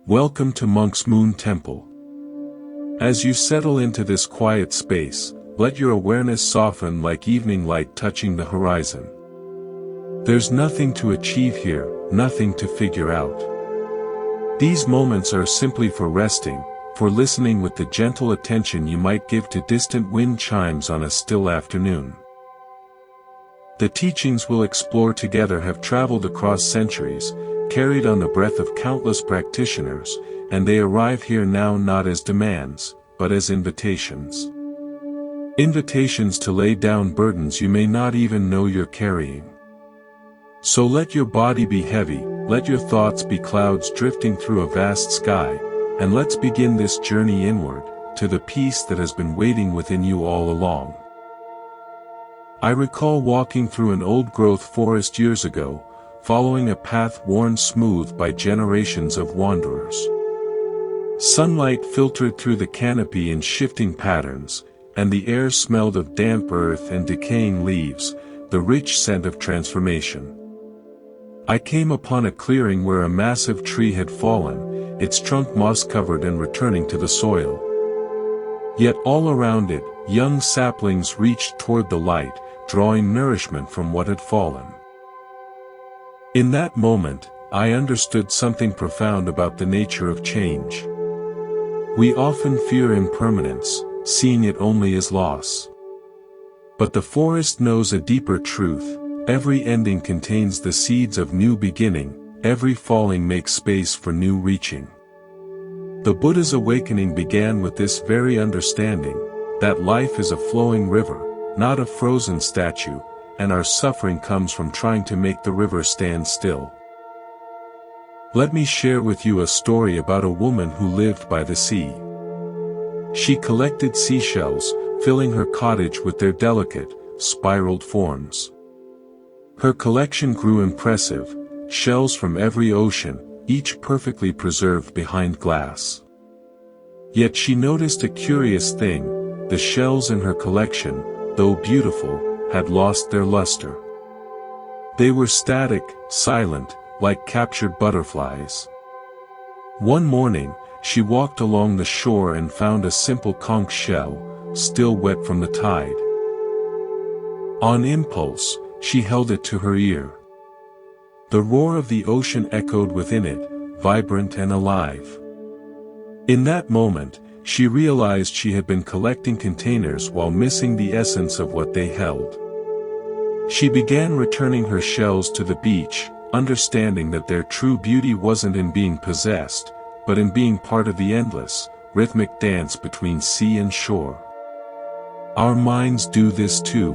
Welcome to Monk's Moon Temple. As you settle into this quiet space, let your awareness soften like evening light touching the horizon. There's nothing to achieve here, nothing to figure out. These moments are simply for resting, for listening with the gentle attention you might give to distant wind chimes on a still afternoon. The teachings we'll explore together have traveled across centuries, carried on the breath of countless practitioners, and they arrive here now not as demands, but as invitations. Invitations to lay down burdens you may not even know you're carrying. So let your body be heavy, let your thoughts be clouds drifting through a vast sky, and let's begin this journey inward, to the peace that has been waiting within you all along. I recall walking through an old-growth forest years ago, following a path worn smooth by generations of wanderers. Sunlight filtered through the canopy in shifting patterns, and the air smelled of damp earth and decaying leaves, the rich scent of transformation. I came upon a clearing where a massive tree had fallen, its trunk moss-covered and returning to the soil. Yet all around it, young saplings reached toward the light, drawing nourishment from what had fallen. In that moment, I understood something profound about the nature of change. We often fear impermanence, seeing it only as loss. But the forest knows a deeper truth: every ending contains the seeds of new beginning, every falling makes space for new reaching. The Buddha's awakening began with this very understanding, that life is a flowing river, not a frozen statue, and our suffering comes from trying to make the river stand still. Let me share with you a story about a woman who lived by the sea. She collected seashells, filling her cottage with their delicate, spiraled forms. Her collection grew impressive, shells from every ocean, each perfectly preserved behind glass. Yet she noticed a curious thing: the shells in her collection, though beautiful, had lost their luster. They were static, silent, like captured butterflies. One morning, she walked along the shore and found a simple conch shell, still wet from the tide. On impulse, she held it to her ear. The roar of the ocean echoed within it, vibrant and alive. In that moment, she realized she had been collecting containers while missing the essence of what they held. She began returning her shells to the beach, understanding that their true beauty wasn't in being possessed, but in being part of the endless, rhythmic dance between sea and shore. Our minds do this too.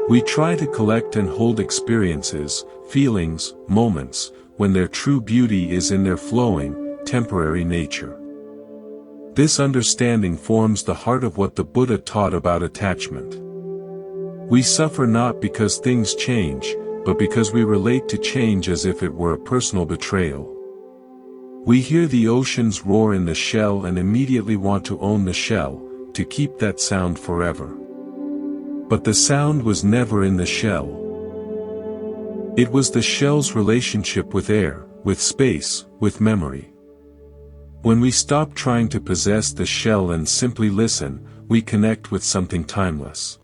We try to collect and hold experiences, feelings, moments, when their true beauty is in their flowing, temporary nature. This understanding forms the heart of what the Buddha taught about attachment. We suffer not because things change, but because we relate to change as if it were a personal betrayal. We hear the oceans roar in the shell and immediately want to own the shell, to keep that sound forever. But the sound was never in the shell. It was the shell's relationship with air, with space, with memory. When we stop trying to possess the shell and simply listen, we connect with something timeless.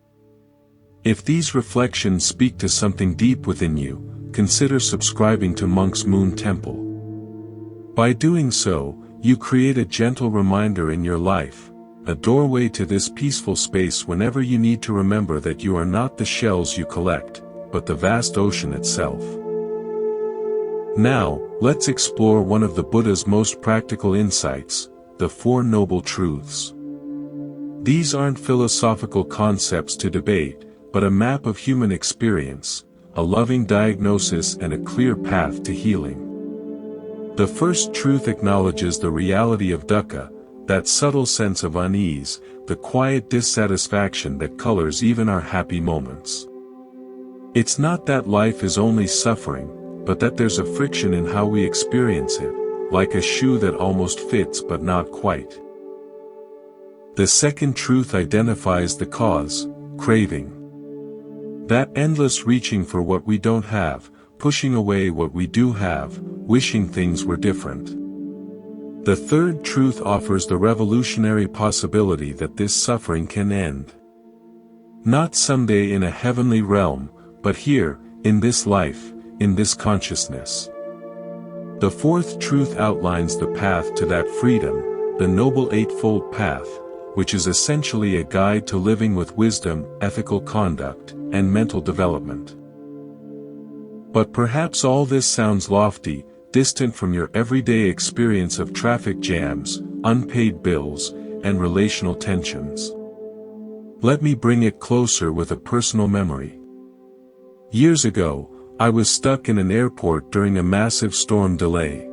If these reflections speak to something deep within you, consider subscribing to Monk's Moon Temple. By doing so, you create a gentle reminder in your life, a doorway to this peaceful space whenever you need to remember that you are not the shells you collect, but the vast ocean itself. Now, let's explore one of the Buddha's most practical insights, the Four Noble Truths. These aren't philosophical concepts to debate, but a map of human experience, a loving diagnosis and a clear path to healing. The first truth acknowledges the reality of dukkha, that subtle sense of unease, the quiet dissatisfaction that colors even our happy moments. It's not that life is only suffering, but that there's a friction in how we experience it, like a shoe that almost fits but not quite. The second truth identifies the cause, craving. That endless reaching for what we don't have, pushing away what we do have, wishing things were different. The third truth offers the revolutionary possibility that this suffering can end. Not someday in a heavenly realm, but here, in this life, in this consciousness. The fourth truth outlines the path to that freedom, the Noble Eightfold Path, which is essentially a guide to living with wisdom, ethical conduct, and mental development. But perhaps all this sounds lofty, distant from your everyday experience of traffic jams, unpaid bills, and relational tensions. Let me bring it closer with a personal memory. Years ago, I was stuck in an airport during a massive storm delay.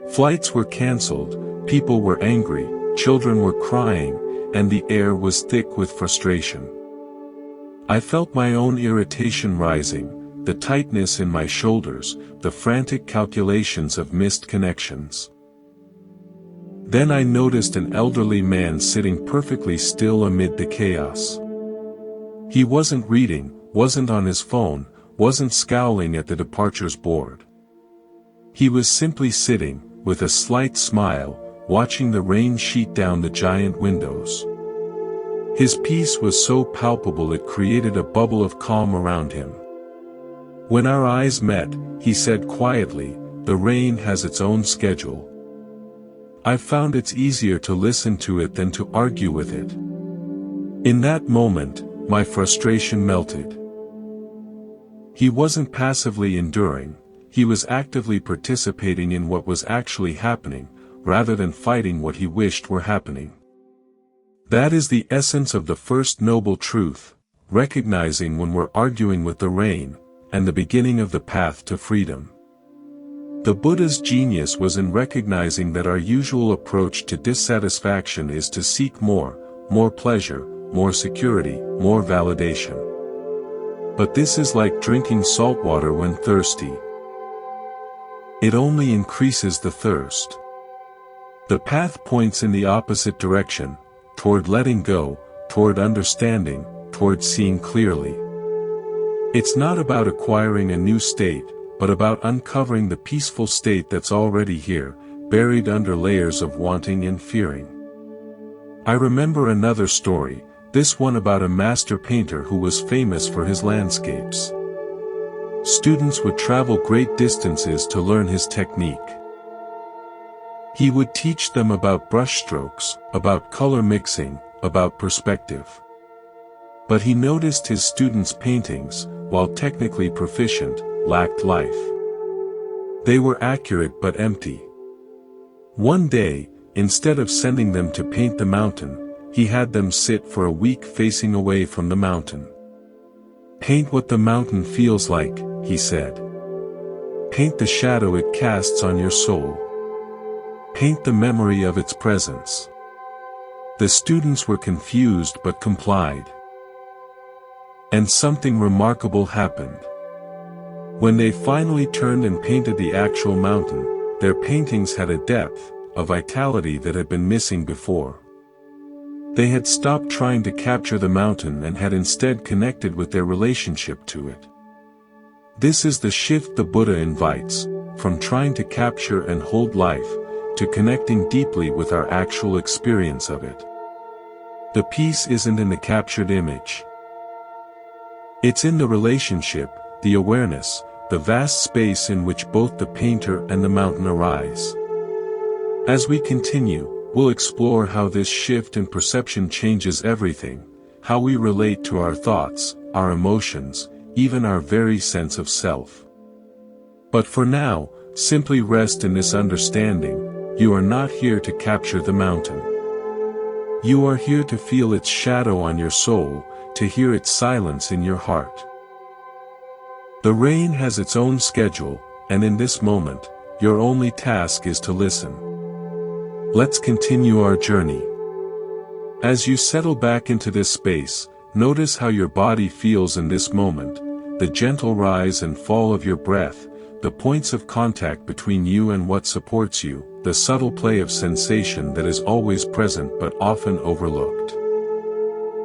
Flights were cancelled, people were angry, children were crying, and the air was thick with frustration. I felt my own irritation rising, the tightness in my shoulders, the frantic calculations of missed connections. Then I noticed an elderly man sitting perfectly still amid the chaos. He wasn't reading, wasn't on his phone, wasn't scowling at the departures board. He was simply sitting, with a slight smile, watching the rain sheet down the giant windows. His peace was so palpable it created a bubble of calm around him. When our eyes met, he said quietly, "The rain has its own schedule." I found it's easier to listen to it than to argue with it. In that moment, my frustration melted. He wasn't passively enduring, he was actively participating in what was actually happening, rather than fighting what he wished were happening. That is the essence of the first noble truth, recognizing when we're arguing with the rain, and the beginning of the path to freedom. The Buddha's genius was in recognizing that our usual approach to dissatisfaction is to seek more pleasure, more security, more validation. But this is like drinking salt water when thirsty. It only increases the thirst. The path points in the opposite direction, toward letting go, toward understanding, toward seeing clearly. It's not about acquiring a new state, but about uncovering the peaceful state that's already here, buried under layers of wanting and fearing. I remember another story, this one about a master painter who was famous for his landscapes. Students would travel great distances to learn his technique. He would teach them about brushstrokes, about color mixing, about perspective. But he noticed his students' paintings, while technically proficient, lacked life. They were accurate but empty. One day, instead of sending them to paint the mountain, he had them sit for a week facing away from the mountain. "Paint what the mountain feels like," he said. "Paint the shadow it casts on your soul. Paint the memory of its presence." The students were confused but complied. And something remarkable happened. When they finally turned and painted the actual mountain, their paintings had a depth, a vitality that had been missing before. They had stopped trying to capture the mountain and had instead connected with their relationship to it. This is the shift the Buddha invites, from trying to capture and hold life, to connecting deeply with our actual experience of it. The peace isn't in the captured image. It's in the relationship, the awareness, the vast space in which both the painter and the mountain arise. As we continue, we'll explore how this shift in perception changes everything, how we relate to our thoughts, our emotions, even our very sense of self. But for now, simply rest in this understanding: you are not here to capture the mountain. You are here to feel its shadow on your soul, to hear its silence in your heart. The rain has its own schedule, and in this moment, your only task is to listen. Let's continue our journey. As you settle back into this space, notice how your body feels in this moment, the gentle rise and fall of your breath, the points of contact between you and what supports you, the subtle play of sensation that is always present but often overlooked.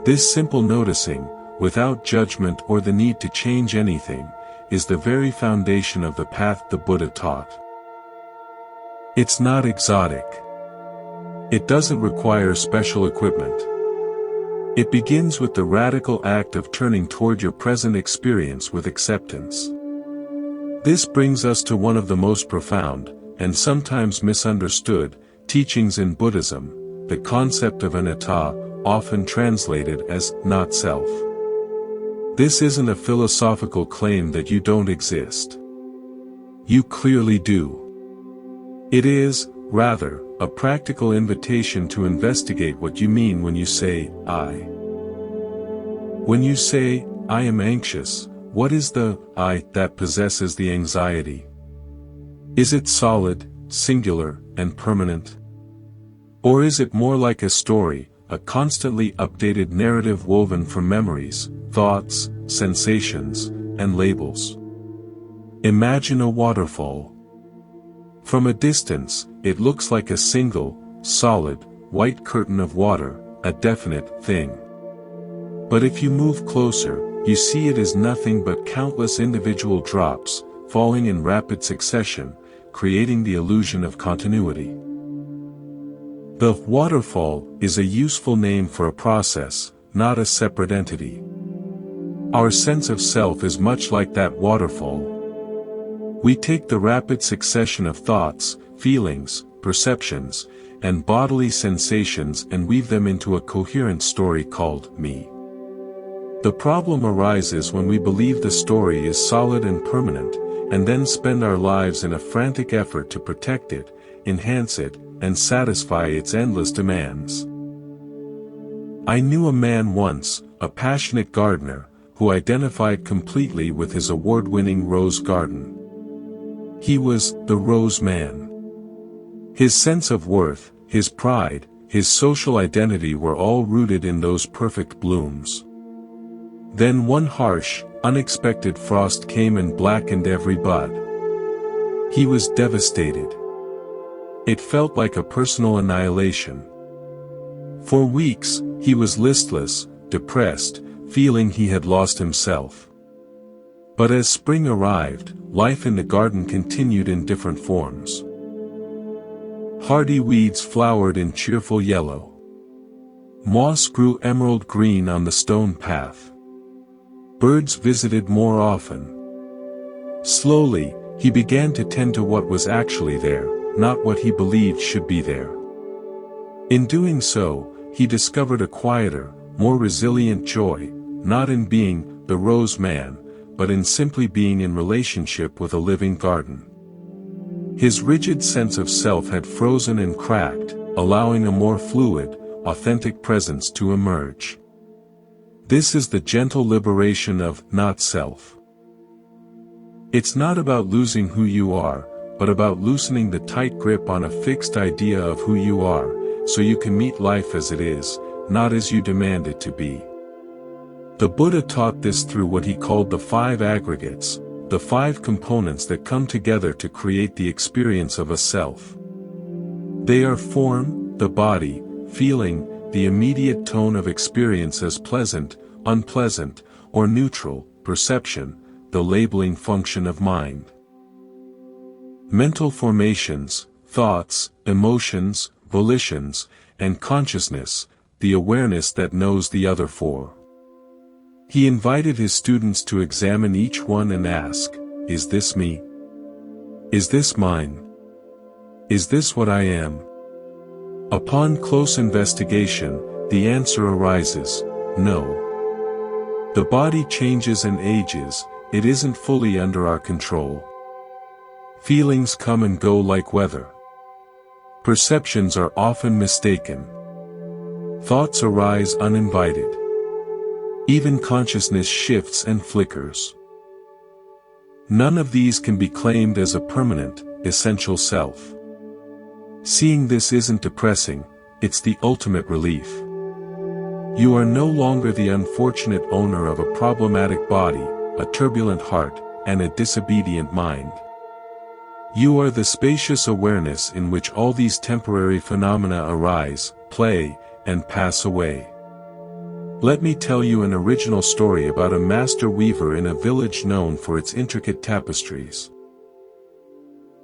This simple noticing, without judgment or the need to change anything, is the very foundation of the path the Buddha taught. It's not exotic. It doesn't require special equipment. It begins with the radical act of turning toward your present experience with acceptance. This brings us to one of the most profound, and sometimes misunderstood, teachings in Buddhism, the concept of anatta, often translated as not self. This isn't a philosophical claim that you don't exist. You clearly do. It is, rather, a practical invitation to investigate what you mean when you say, I. When you say, I am anxious, what is the I that possesses the anxiety? Is it solid, singular, and permanent? Or is it more like a story, a constantly updated narrative woven from memories, thoughts, sensations, and labels? Imagine a waterfall. From a distance, it looks like a single, solid, white curtain of water, a definite thing. But if you move closer, you see it is nothing but countless individual drops, falling in rapid succession, creating the illusion of continuity. The waterfall is a useful name for a process, not a separate entity. Our sense of self is much like that waterfall. We take the rapid succession of thoughts, feelings, perceptions, and bodily sensations and weave them into a coherent story called me. The problem arises when we believe the story is solid and permanent, and then spend our lives in a frantic effort to protect it, enhance it, and satisfy its endless demands. I knew a man once, a passionate gardener, who identified completely with his award-winning rose garden. He was the Rose Man. His sense of worth, his pride, his social identity were all rooted in those perfect blooms. Then one harsh, unexpected frost came and blackened every bud. He was devastated. It felt like a personal annihilation. For weeks, he was listless, depressed, feeling he had lost himself. But as spring arrived, life in the garden continued in different forms. Hardy weeds flowered in cheerful yellow. Moss grew emerald green on the stone path. Birds visited more often. Slowly, he began to tend to what was actually there, not what he believed should be there. In doing so, he discovered a quieter, more resilient joy, not in being the Rose Man, but in simply being in relationship with a living garden. His rigid sense of self had frozen and cracked, allowing a more fluid, authentic presence to emerge. This is the gentle liberation of not self. It's not about losing who you are, but about loosening the tight grip on a fixed idea of who you are, so you can meet life as it is, not as you demand it to be. The Buddha taught this through what he called the 5 aggregates, the 5 components that come together to create the experience of a self. They are form, the body, feeling, the immediate tone of experience as pleasant, unpleasant, or neutral, perception, the labeling function of mind. Mental formations, thoughts, emotions, volitions, and consciousness, the awareness that knows the other 4. He invited his students to examine each one and ask, is this me? Is this mine? Is this what I am? Upon close investigation, the answer arises, no. The body changes and ages, it isn't fully under our control. Feelings come and go like weather. Perceptions are often mistaken. Thoughts arise uninvited. Even consciousness shifts and flickers. None of these can be claimed as a permanent, essential self. Seeing this isn't depressing, it's the ultimate relief. You are no longer the unfortunate owner of a problematic body, a turbulent heart, and a disobedient mind. You are the spacious awareness in which all these temporary phenomena arise, play, and pass away. Let me tell you an original story about a master weaver in a village known for its intricate tapestries.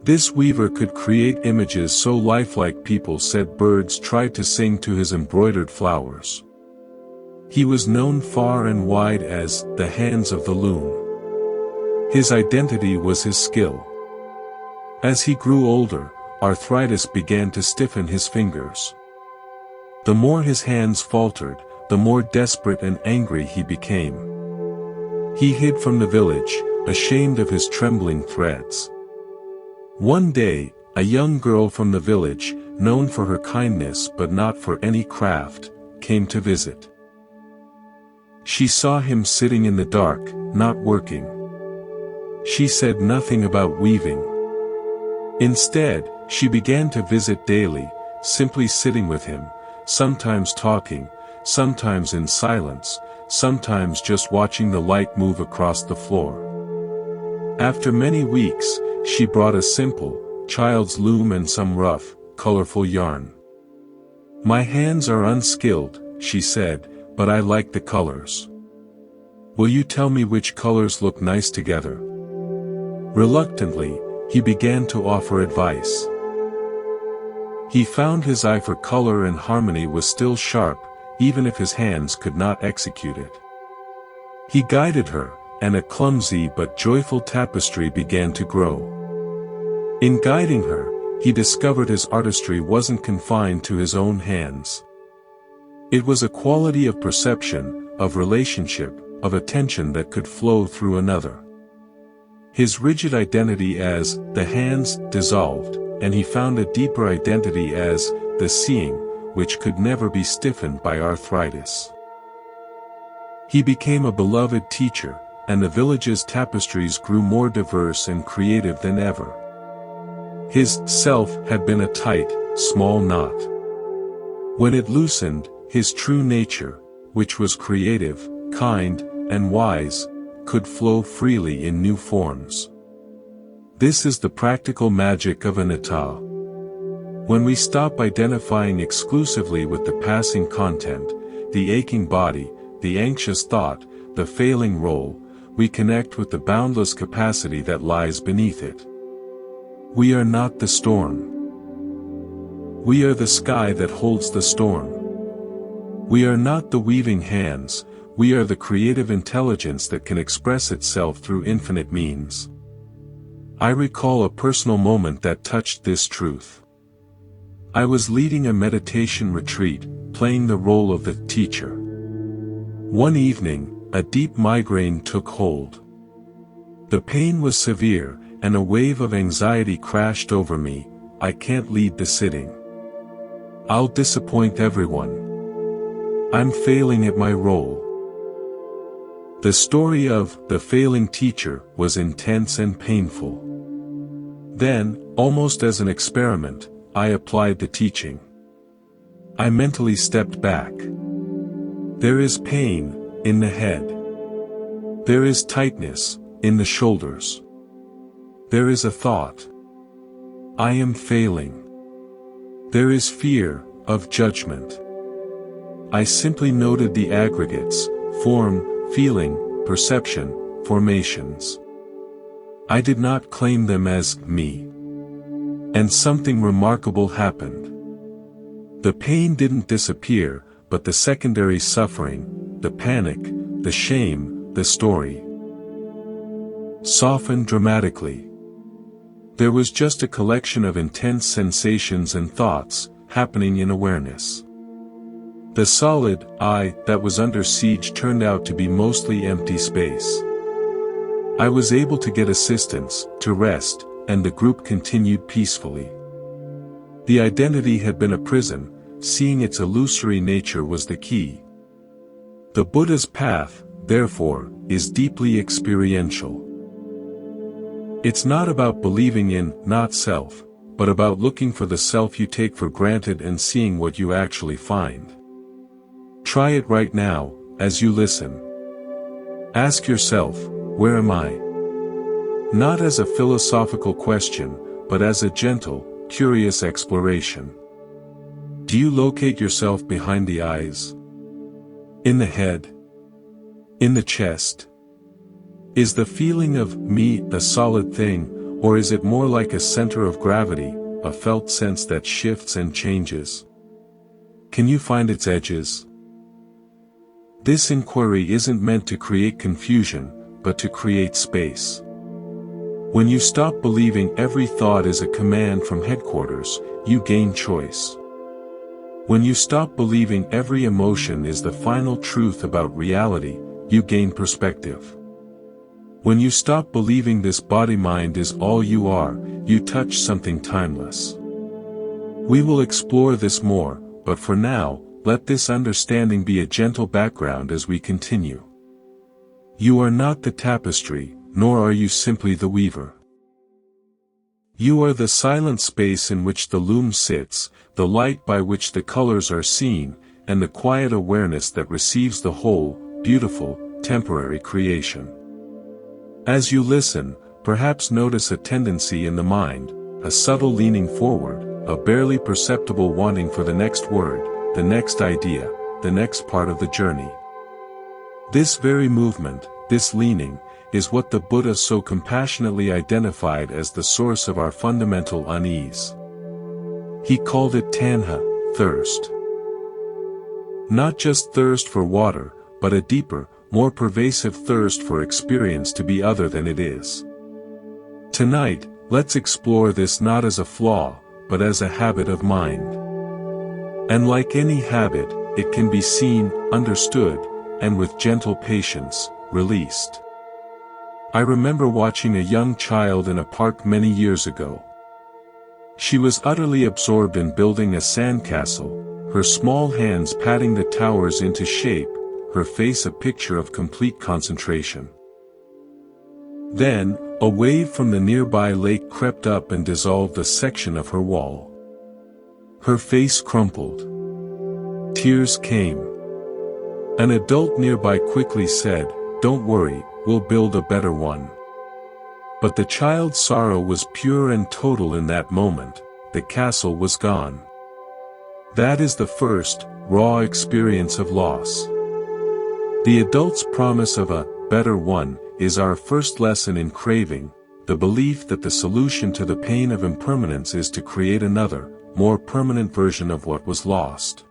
This weaver could create images so lifelike people said birds tried to sing to his embroidered flowers. He was known far and wide as the hands of the loom. His identity was his skill. As he grew older, arthritis began to stiffen his fingers. The more his hands faltered, the more desperate and angry he became. He hid from the village, ashamed of his trembling threads. One day, a young girl from the village, known for her kindness but not for any craft, came to visit. She saw him sitting in the dark, not working. She said nothing about weaving. Instead, she began to visit daily, simply sitting with him, sometimes talking, sometimes in silence, sometimes just watching the light move across the floor. After many weeks, she brought a simple, child's loom and some rough, colorful yarn. "My hands are unskilled," she said, "but I like the colors. Will you tell me which colors look nice together?" Reluctantly, he began to offer advice. He found his eye for color and harmony was still sharp, even if his hands could not execute it. He guided her, and a clumsy but joyful tapestry began to grow. In guiding her, he discovered his artistry wasn't confined to his own hands. It was a quality of perception, of relationship, of attention that could flow through another. His rigid identity as the hands dissolved, and he found a deeper identity as the seeing, which could never be stiffened by arthritis. He became a beloved teacher, and the village's tapestries grew more diverse and creative than ever. His self had been a tight, small knot. When it loosened, his true nature, which was creative, kind, and wise, could flow freely in new forms. This is the practical magic of anatta. When we stop identifying exclusively with the passing content, the aching body, the anxious thought, the failing role, we connect with the boundless capacity that lies beneath it. We are not the storm. We are the sky that holds the storm. We are not the weaving hands, we are the creative intelligence that can express itself through infinite means. I recall a personal moment that touched this truth. I was leading a meditation retreat, playing the role of the teacher. One evening, a deep migraine took hold. The pain was severe, and a wave of anxiety crashed over me. I can't lead the sitting. I'll disappoint everyone. I'm failing at my role. The story of the failing teacher was intense and painful. Then, almost as an experiment, I applied the teaching. I mentally stepped back. There is pain in the head. There is tightness in the shoulders. There is a thought. I am failing. There is fear of judgment. I simply noted the aggregates, form, feeling, perception, formations. I did not claim them as me. And something remarkable happened. The pain didn't disappear, but the secondary suffering, the panic, the shame, the story, softened dramatically. There was just a collection of intense sensations and thoughts, happening in awareness. The solid I that was under siege turned out to be mostly empty space. I was able to get assistance, to rest, and the group continued peacefully. The identity had been a prison, seeing its illusory nature was the key. The Buddha's path, therefore, is deeply experiential. It's not about believing in not self, but about looking for the self you take for granted and seeing what you actually find. Try it right now, as you listen. Ask yourself, where am I? Not as a philosophical question, but as a gentle, curious exploration. Do you locate yourself behind the eyes? In the head? In the chest? Is the feeling of me a solid thing, Or is it more like a center of gravity, a felt sense that shifts and changes? Can you find its edges? This inquiry isn't meant to create confusion, but to create space. When you stop believing every thought is a command from headquarters, you gain choice. When you stop believing every emotion is the final truth about reality, you gain perspective. When you stop believing this body-mind is all you are, you touch something timeless. We will explore this more, but for now, let this understanding be a gentle background as we continue. You are not the tapestry, nor are you simply the weaver. You are the silent space in which the loom sits, the light by which the colors are seen, and the quiet awareness that receives the whole, beautiful, temporary creation. As you listen, perhaps notice a tendency in the mind, a subtle leaning forward, a barely perceptible wanting for the next word, the next idea, the next part of the journey. This very movement, this leaning, is what the Buddha so compassionately identified as the source of our fundamental unease. He called it tanha, thirst. Not just thirst for water, but a deeper, more pervasive thirst for experience to be other than it is. Tonight, let's explore this not as a flaw, but as a habit of mind. And like any habit, it can be seen, understood, and with gentle patience, released. I remember watching a young child in a park many years ago. She was utterly absorbed in building a sandcastle, her small hands patting the towers into shape, her face a picture of complete concentration. Then, a wave from the nearby lake crept up and dissolved a section of her wall. Her face crumpled. Tears came. An adult nearby quickly said, "Don't worry, we'll build a better one." But the child's sorrow was pure and total in that moment, the castle was gone. That is the first, raw experience of loss. The adult's promise of a better one is our first lesson in craving, the belief that the solution to the pain of impermanence is to create another, more permanent version of what was lost.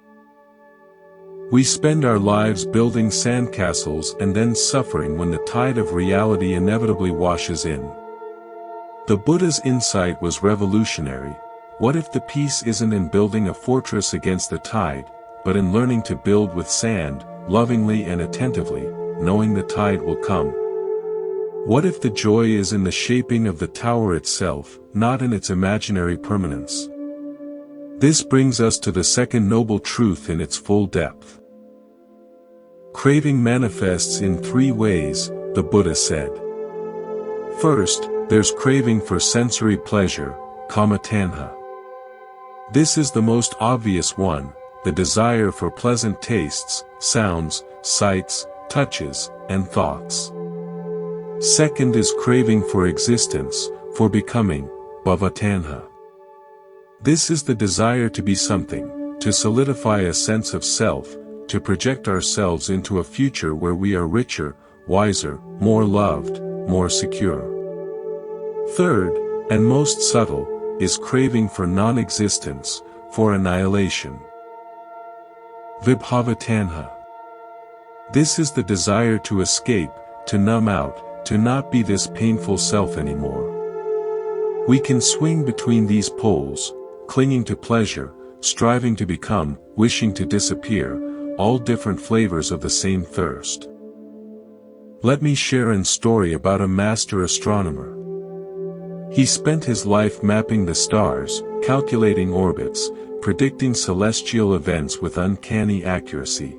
We spend our lives building sandcastles and then suffering when the tide of reality inevitably washes in. The Buddha's insight was revolutionary. What if the peace isn't in building a fortress against the tide, but in learning to build with sand, lovingly and attentively, knowing the tide will come? What if the joy is in the shaping of the tower itself, not in its imaginary permanence? This brings us to the second noble truth in its full depth. Craving manifests in three ways, the Buddha said. First, there's craving for sensory pleasure, kama tanha. This is the most obvious one, the desire for pleasant tastes, sounds, sights, touches, and thoughts. Second is craving for existence, for becoming, bhava tanha. This is the desire to be something, to solidify a sense of self, to project ourselves into a future where we are richer, wiser, more loved, more secure. Third, and most subtle, is craving for non-existence, for annihilation. Vibhava tanha. This is the desire to escape, to numb out, to not be this painful self anymore. We can swing between these poles, clinging to pleasure, striving to become, wishing to disappear, all different flavors of the same thirst. Let me share a story about a master astronomer. He spent his life mapping the stars, calculating orbits, predicting celestial events with uncanny accuracy.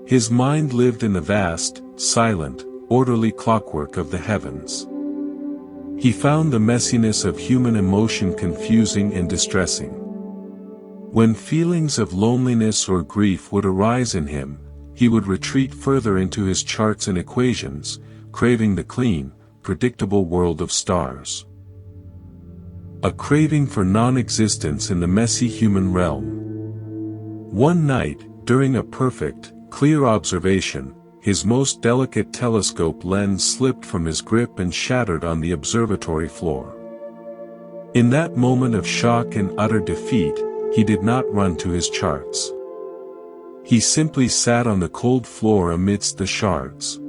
His mind lived in the vast, silent, orderly clockwork of the heavens. He found the messiness of human emotion confusing and distressing. When feelings of loneliness or grief would arise in him, he would retreat further into his charts and equations, craving the clean, predictable world of stars. A craving for non-existence in the messy human realm. One night, during a perfect, clear observation, his most delicate telescope lens slipped from his grip and shattered on the observatory floor. In that moment of shock and utter defeat, he did not run to his charts. He simply sat on the cold floor amidst the shards.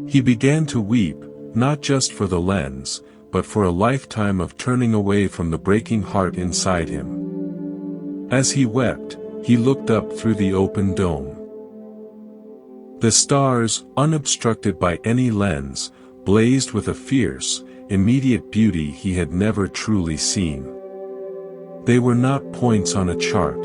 He began to weep, not just for the lens, but for a lifetime of turning away from the breaking heart inside him. As he wept, he looked up through the open dome. The stars, unobstructed by any lens, blazed with a fierce, immediate beauty he had never truly seen. They were not points on a chart.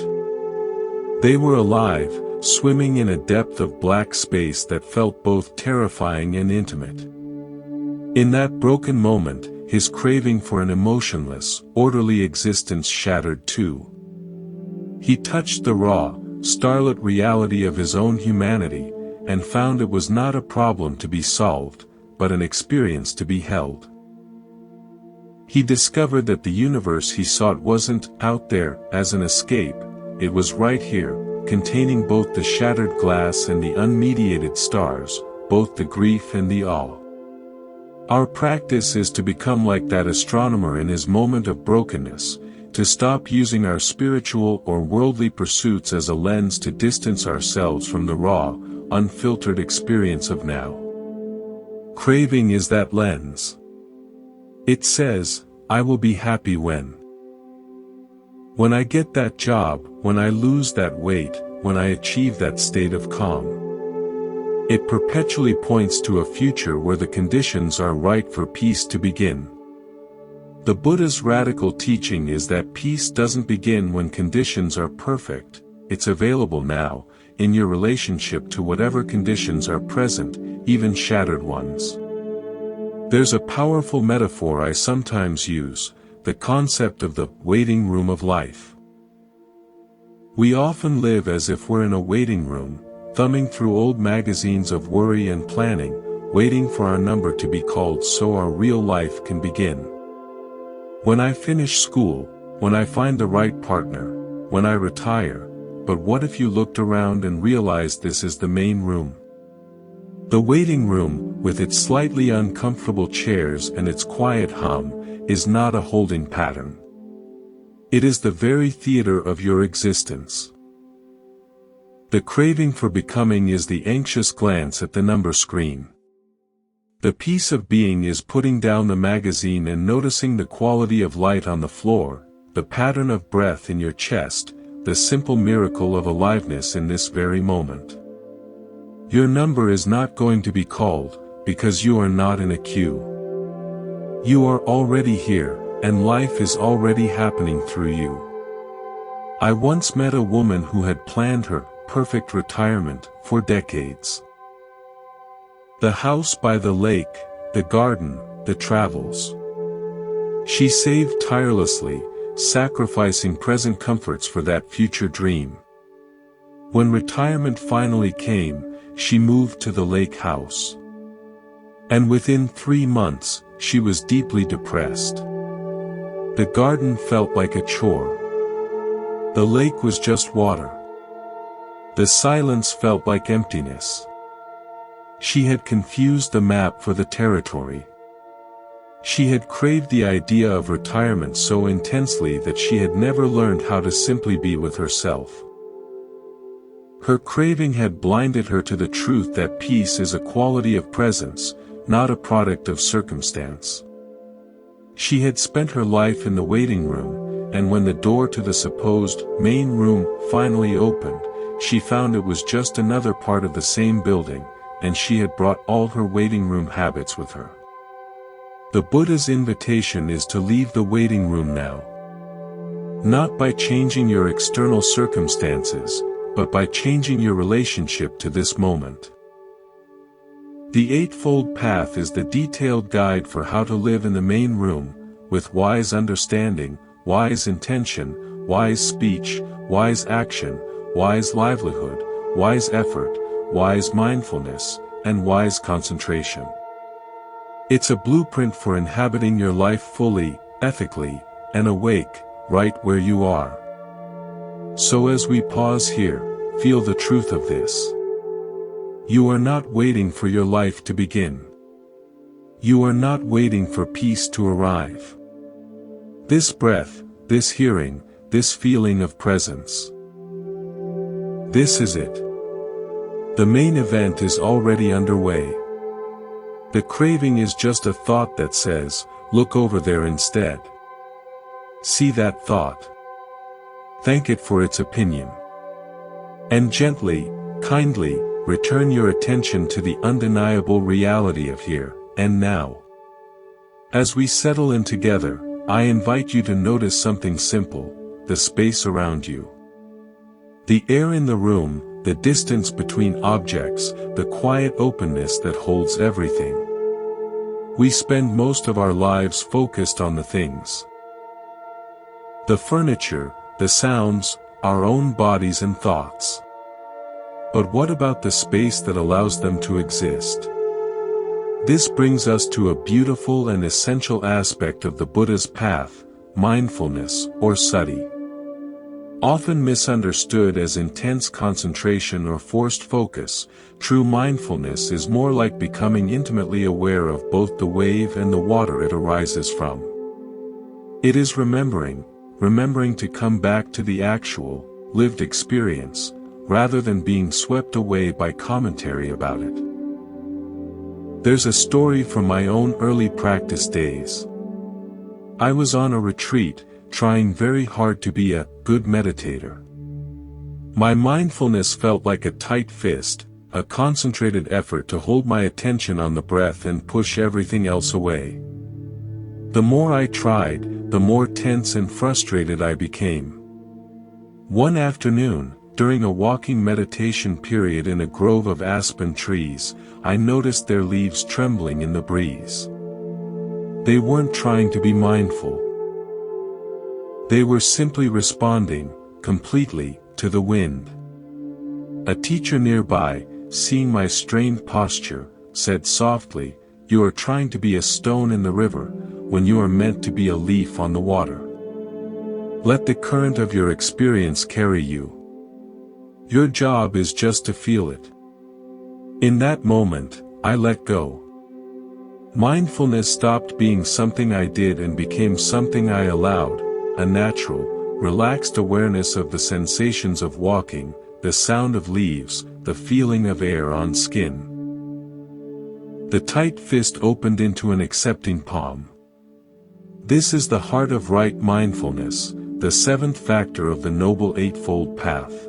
They were alive, swimming in a depth of black space that felt both terrifying and intimate. In that broken moment, his craving for an emotionless, orderly existence shattered too. He touched the raw, starlit reality of his own humanity, and found it was not a problem to be solved, but an experience to be held. He discovered that the universe he sought wasn't out there as an escape, it was right here, containing both the shattered glass and the unmediated stars, both the grief and the awe. Our practice is to become like that astronomer in his moment of brokenness, to stop using our spiritual or worldly pursuits as a lens to distance ourselves from the raw, unfiltered experience of now. Craving is that lens. It says, I will be happy when I get that job, when I lose that weight, when I achieve that state of calm. It perpetually points to a future where the conditions are right for peace to begin. The Buddha's radical teaching is that peace doesn't begin when conditions are perfect, it's available now, in your relationship to whatever conditions are present, even shattered ones. There's a powerful metaphor I sometimes use, the concept of the waiting room of life. We often live as if we're in a waiting room, thumbing through old magazines of worry and planning, waiting for our number to be called so our real life can begin. When I finish school, when I find the right partner, when I retire, but what if you looked around and realized this is the main room? The waiting room, with its slightly uncomfortable chairs and its quiet hum, is not a holding pattern. It is the very theater of your existence. The craving for becoming is the anxious glance at the number screen. The peace of being is putting down the magazine and noticing the quality of light on the floor, the pattern of breath in your chest, the simple miracle of aliveness in this very moment. Your number is not going to be called, because you are not in a queue. You are already here, and life is already happening through you. I once met a woman who had planned her perfect retirement for decades. The house by the lake, the garden, the travels. She saved tirelessly, sacrificing present comforts for that future dream. When retirement finally came, she moved to the lake house. And within 3 months, she was deeply depressed. The garden felt like a chore. The lake was just water. The silence felt like emptiness. She had confused the map for the territory. She had craved the idea of retirement so intensely that she had never learned how to simply be with herself. Her craving had blinded her to the truth that peace is a quality of presence, not a product of circumstance. She had spent her life in the waiting room, and when the door to the supposed main room finally opened, she found it was just another part of the same building, and she had brought all her waiting room habits with her. The Buddha's invitation is to leave the waiting room now. Not by changing your external circumstances, but by changing your relationship to this moment. The Eightfold Path is the detailed guide for how to live in the main room, with wise understanding, wise intention, wise speech, wise action, wise livelihood, wise effort, wise mindfulness, and wise concentration. It's a blueprint for inhabiting your life fully, ethically, and awake, right where you are. So as we pause here, feel the truth of this. You are not waiting for your life to begin. You are not waiting for peace to arrive. This breath, this hearing, this feeling of presence. This is it. The main event is already underway. The craving is just a thought that says, look over there instead. See that thought. Thank it for its opinion. And gently, kindly, return your attention to the undeniable reality of here and now. As we settle in together, I invite you to notice something simple, the space around you. The air in the room, the distance between objects, the quiet openness that holds everything. We spend most of our lives focused on the things. The furniture, the sounds, our own bodies and thoughts. But what about the space that allows them to exist? This brings us to a beautiful and essential aspect of the Buddha's path, mindfulness, or sati. Often misunderstood as intense concentration or forced focus, true mindfulness is more like becoming intimately aware of both the wave and the water it arises from. It is remembering to come back to the actual, lived experience, rather than being swept away by commentary about it. There's a story from my own early practice days. I was on a retreat, trying very hard to be a good meditator. My mindfulness felt like a tight fist, a concentrated effort to hold my attention on the breath and push everything else away. The more I tried, the more tense and frustrated I became. One afternoon, during a walking meditation period in a grove of aspen trees, I noticed their leaves trembling in the breeze. They weren't trying to be mindful. They were simply responding, completely, to the wind. A teacher nearby, seeing my strained posture, said softly, "You are trying to be a stone in the river, when you are meant to be a leaf on the water. Let the current of your experience carry you. Your job is just to feel it." In that moment, I let go. Mindfulness stopped being something I did and became something I allowed, a natural, relaxed awareness of the sensations of walking, the sound of leaves, the feeling of air on skin. The tight fist opened into an accepting palm. This is the heart of right mindfulness, the seventh factor of the Noble Eightfold Path.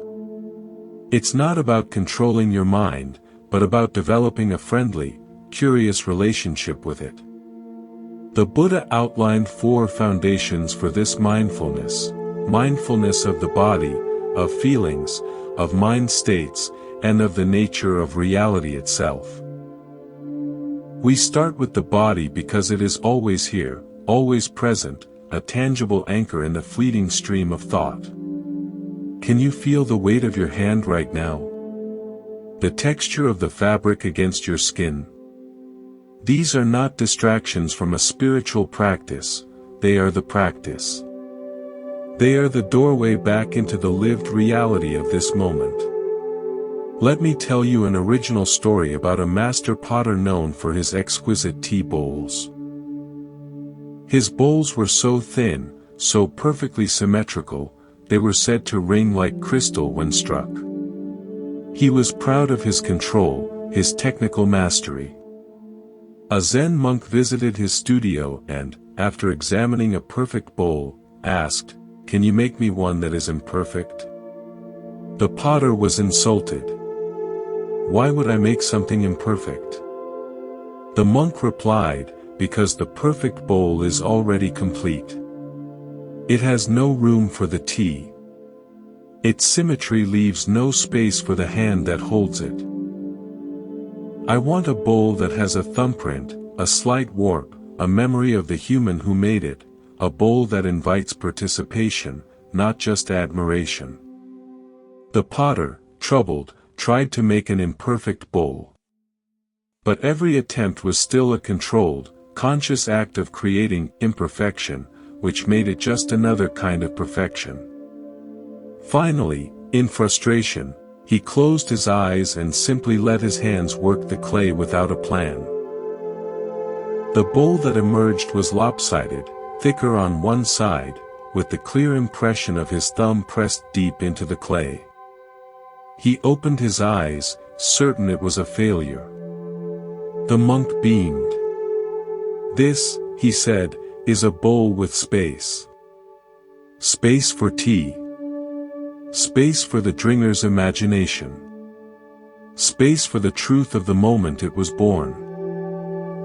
It's not about controlling your mind, but about developing a friendly, curious relationship with it. The Buddha outlined 4 foundations for this mindfulness: mindfulness of the body, of feelings, of mind states, and of the nature of reality itself. We start with the body because it is always here, always present, a tangible anchor in the fleeting stream of thought. Can you feel the weight of your hand right now? The texture of the fabric against your skin? These are not distractions from a spiritual practice, they are the practice. They are the doorway back into the lived reality of this moment. Let me tell you an original story about a master potter known for his exquisite tea bowls. His bowls were so thin, so perfectly symmetrical, they were said to ring like crystal when struck. He was proud of his control, his technical mastery. A Zen monk visited his studio and, after examining a perfect bowl, asked, "Can you make me one that is imperfect?" The potter was insulted. "Why would I make something imperfect?" The monk replied, "Because the perfect bowl is already complete. It has no room for the tea. Its symmetry leaves no space for the hand that holds it. I want a bowl that has a thumbprint, a slight warp, a memory of the human who made it, a bowl that invites participation, not just admiration." The potter, troubled, tried to make an imperfect bowl. But every attempt was still a controlled, conscious act of creating imperfection, which made it just another kind of perfection. Finally, in frustration, He closed his eyes and simply let his hands work the clay without a plan. The bowl that emerged was lopsided, thicker on one side, with the clear impression of his thumb pressed deep into the clay. He opened his eyes, certain it was a failure. The monk beamed. "This," he said, "is a bowl with space. Space for tea. Space for the drinker's imagination. Space for the truth of the moment it was born."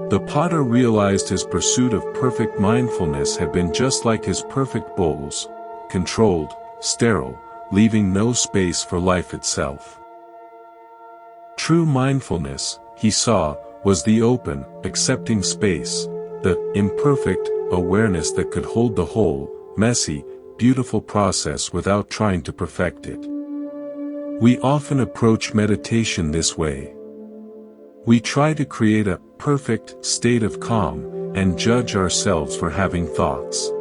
The potter realized his pursuit of perfect mindfulness had been just like his perfect bowls, controlled, sterile, leaving no space for life itself. True mindfulness, he saw, was the open, accepting space, the imperfect awareness that could hold the whole, messy, beautiful process without trying to perfect it. We often approach meditation this way. We try to create a perfect state of calm, and judge ourselves for having thoughts.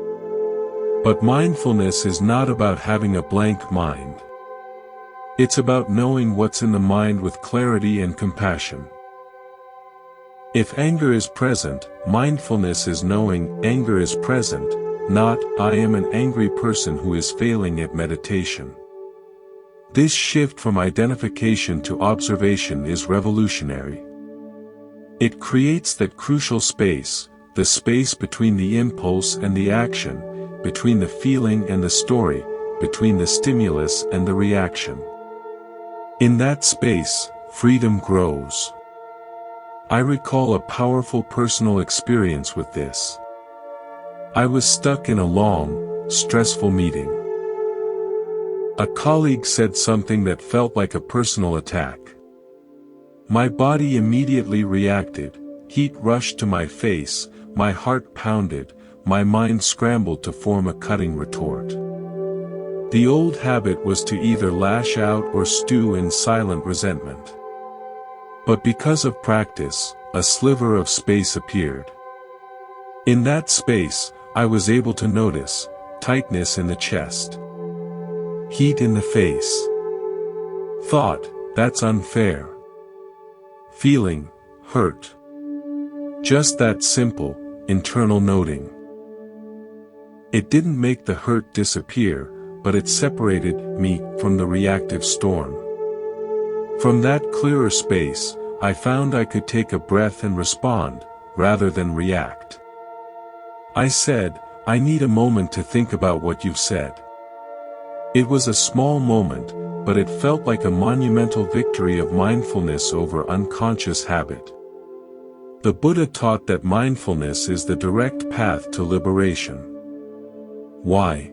But mindfulness is not about having a blank mind. It's about knowing what's in the mind with clarity and compassion. If anger is present, mindfulness is knowing anger is present, not "I am an angry person who is failing at meditation." This shift from identification to observation is revolutionary. It creates that crucial space, the space between the impulse and the action, between the feeling and the story, between the stimulus and the reaction. In that space, freedom grows. I recall a powerful personal experience with this. I was stuck in a long, stressful meeting. A colleague said something that felt like a personal attack. My body immediately reacted, heat rushed to my face, my heart pounded, my mind scrambled to form a cutting retort. The old habit was to either lash out or stew in silent resentment. But because of practice, a sliver of space appeared. In that space, I was able to notice tightness in the chest, heat in the face. Thought, "That's unfair." Feeling, "Hurt." Just that simple, internal noting. It didn't make the hurt disappear, but it separated me from the reactive storm. From that clearer space, I found I could take a breath and respond, rather than react. I said, "I need a moment to think about what you've said." It was a small moment, but it felt like a monumental victory of mindfulness over unconscious habit. The Buddha taught that mindfulness is the direct path to liberation. Why?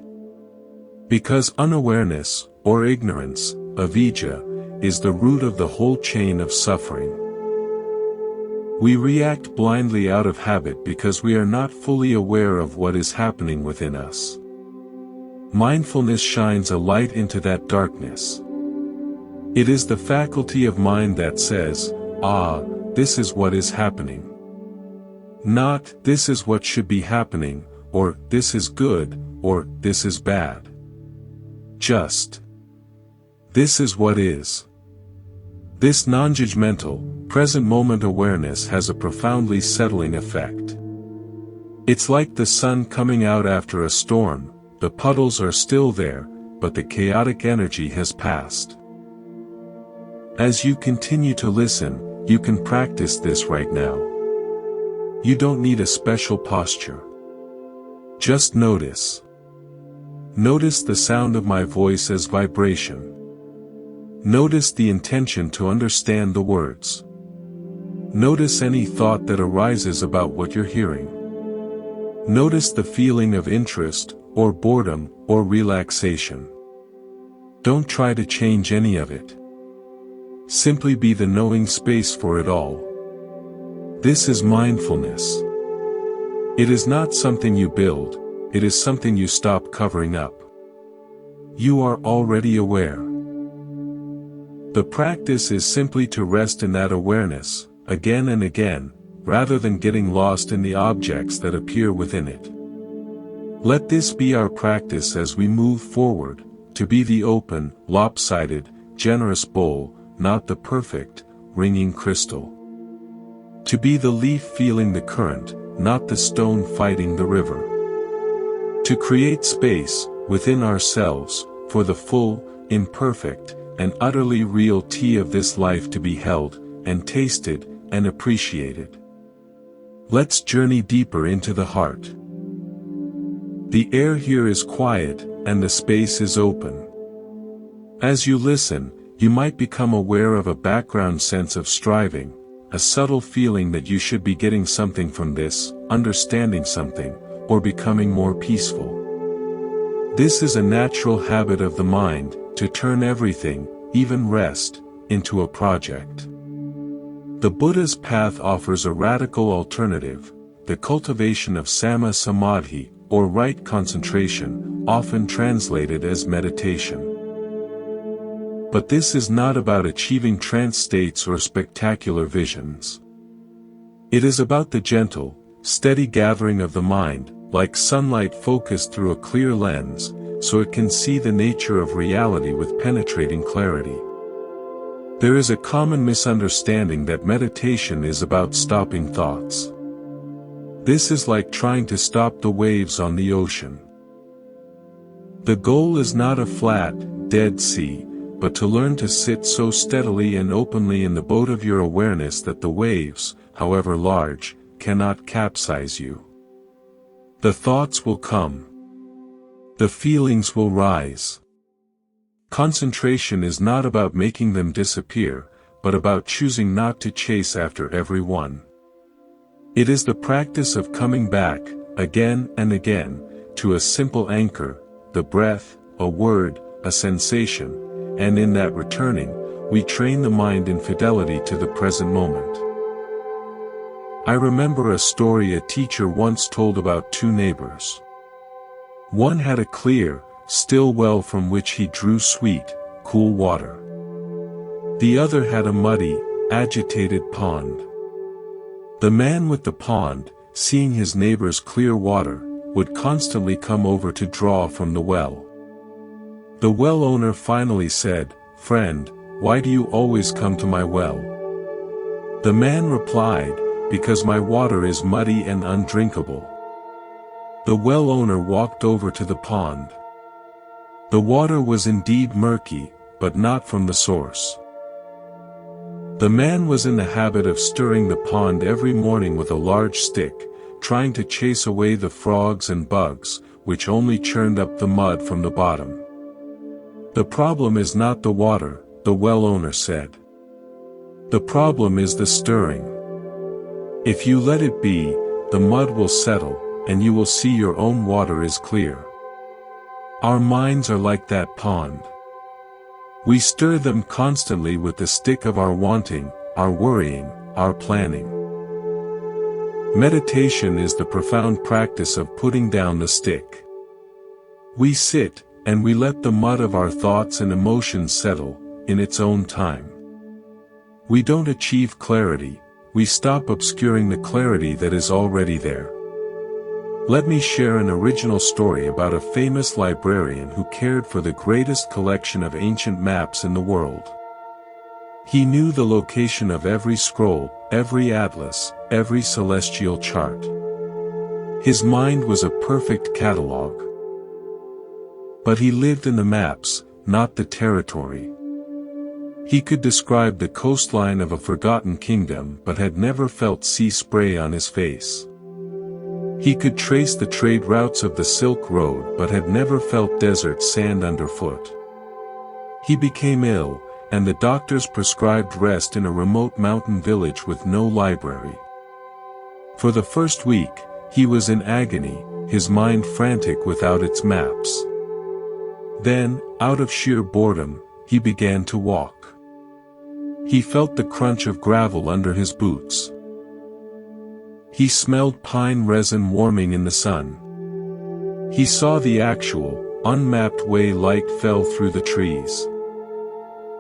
Because unawareness, or ignorance, avijja, is the root of the whole chain of suffering. We react blindly out of habit because we are not fully aware of what is happening within us. Mindfulness shines a light into that darkness. It is the faculty of mind that says, "Ah, this is what is happening." Not, "This is what should be happening," or "This is good," or "This is bad." Just, "This is what is." This non-judgmental, present-moment awareness has a profoundly settling effect. It's like the sun coming out after a storm. The puddles are still there, but the chaotic energy has passed. As you continue to listen, you can practice this right now. You don't need a special posture. Just notice. Notice the sound of my voice as vibration. Notice the intention to understand the words. Notice any thought that arises about what you're hearing. Notice the feeling of interest, or boredom, or relaxation. Don't try to change any of it. Simply be the knowing space for it all. This is mindfulness. It is not something you build, it is something you stop covering up. You are already aware. The practice is simply to rest in that awareness, again and again, rather than getting lost in the objects that appear within it. Let this be our practice as we move forward, to be the open, lopsided, generous bowl, not the perfect, ringing crystal. To be the leaf feeling the current, not the stone fighting the river. To create space, within ourselves, for the full, imperfect, and utterly real tea of this life to be held, and tasted, and appreciated. Let's journey deeper into the heart. The air here is quiet, and the space is open. As you listen, you might become aware of a background sense of striving, a subtle feeling that you should be getting something from this, understanding something, or becoming more peaceful. This is a natural habit of the mind, to turn everything, even rest, into a project. The Buddha's path offers a radical alternative, the cultivation of samma samadhi, or right concentration, often translated as meditation. But this is not about achieving trance states or spectacular visions. It is about the gentle, steady gathering of the mind, like sunlight focused through a clear lens, so it can see the nature of reality with penetrating clarity. There is a common misunderstanding that meditation is about stopping thoughts. This is like trying to stop the waves on the ocean. The goal is not a flat, dead sea, but to learn to sit so steadily and openly in the boat of your awareness that the waves, however large, cannot capsize you. The thoughts will come. The feelings will rise. Concentration is not about making them disappear, but about choosing not to chase after every one. It is the practice of coming back, again and again, to a simple anchor, the breath, a word, a sensation, and in that returning, we train the mind in fidelity to the present moment. I remember a story a teacher once told about two neighbors. One had a clear, still well from which he drew sweet, cool water. The other had a muddy, agitated pond. The man with the pond, seeing his neighbor's clear water, would constantly come over to draw from the well. The well owner finally said, "Friend, why do you always come to my well?" The man replied, "Because my water is muddy and undrinkable." The well owner walked over to the pond. The water was indeed murky, but not from the source. The man was in the habit of stirring the pond every morning with a large stick, trying to chase away the frogs and bugs, which only churned up the mud from the bottom. "The problem is not the water," the well owner said. "The problem is the stirring. If you let it be, the mud will settle, and you will see your own water is clear." Our minds are like that pond. We stir them constantly with the stick of our wanting, our worrying, our planning. Meditation is the profound practice of putting down the stick. We sit, and we let the mud of our thoughts and emotions settle, in its own time. We don't achieve clarity, we stop obscuring the clarity that is already there. Let me share an original story about a famous librarian who cared for the greatest collection of ancient maps in the world. He knew the location of every scroll, every atlas, every celestial chart. His mind was a perfect catalogue. But he lived in the maps, not the territory. He could describe the coastline of a forgotten kingdom but had never felt sea spray on his face. He could trace the trade routes of the Silk Road but had never felt desert sand underfoot. He became ill, and the doctors prescribed rest in a remote mountain village with no library. For the first week, he was in agony, his mind frantic without its maps. Then, out of sheer boredom, he began to walk. He felt the crunch of gravel under his boots. He smelled pine resin warming in the sun. He saw the actual, unmapped way light fell through the trees.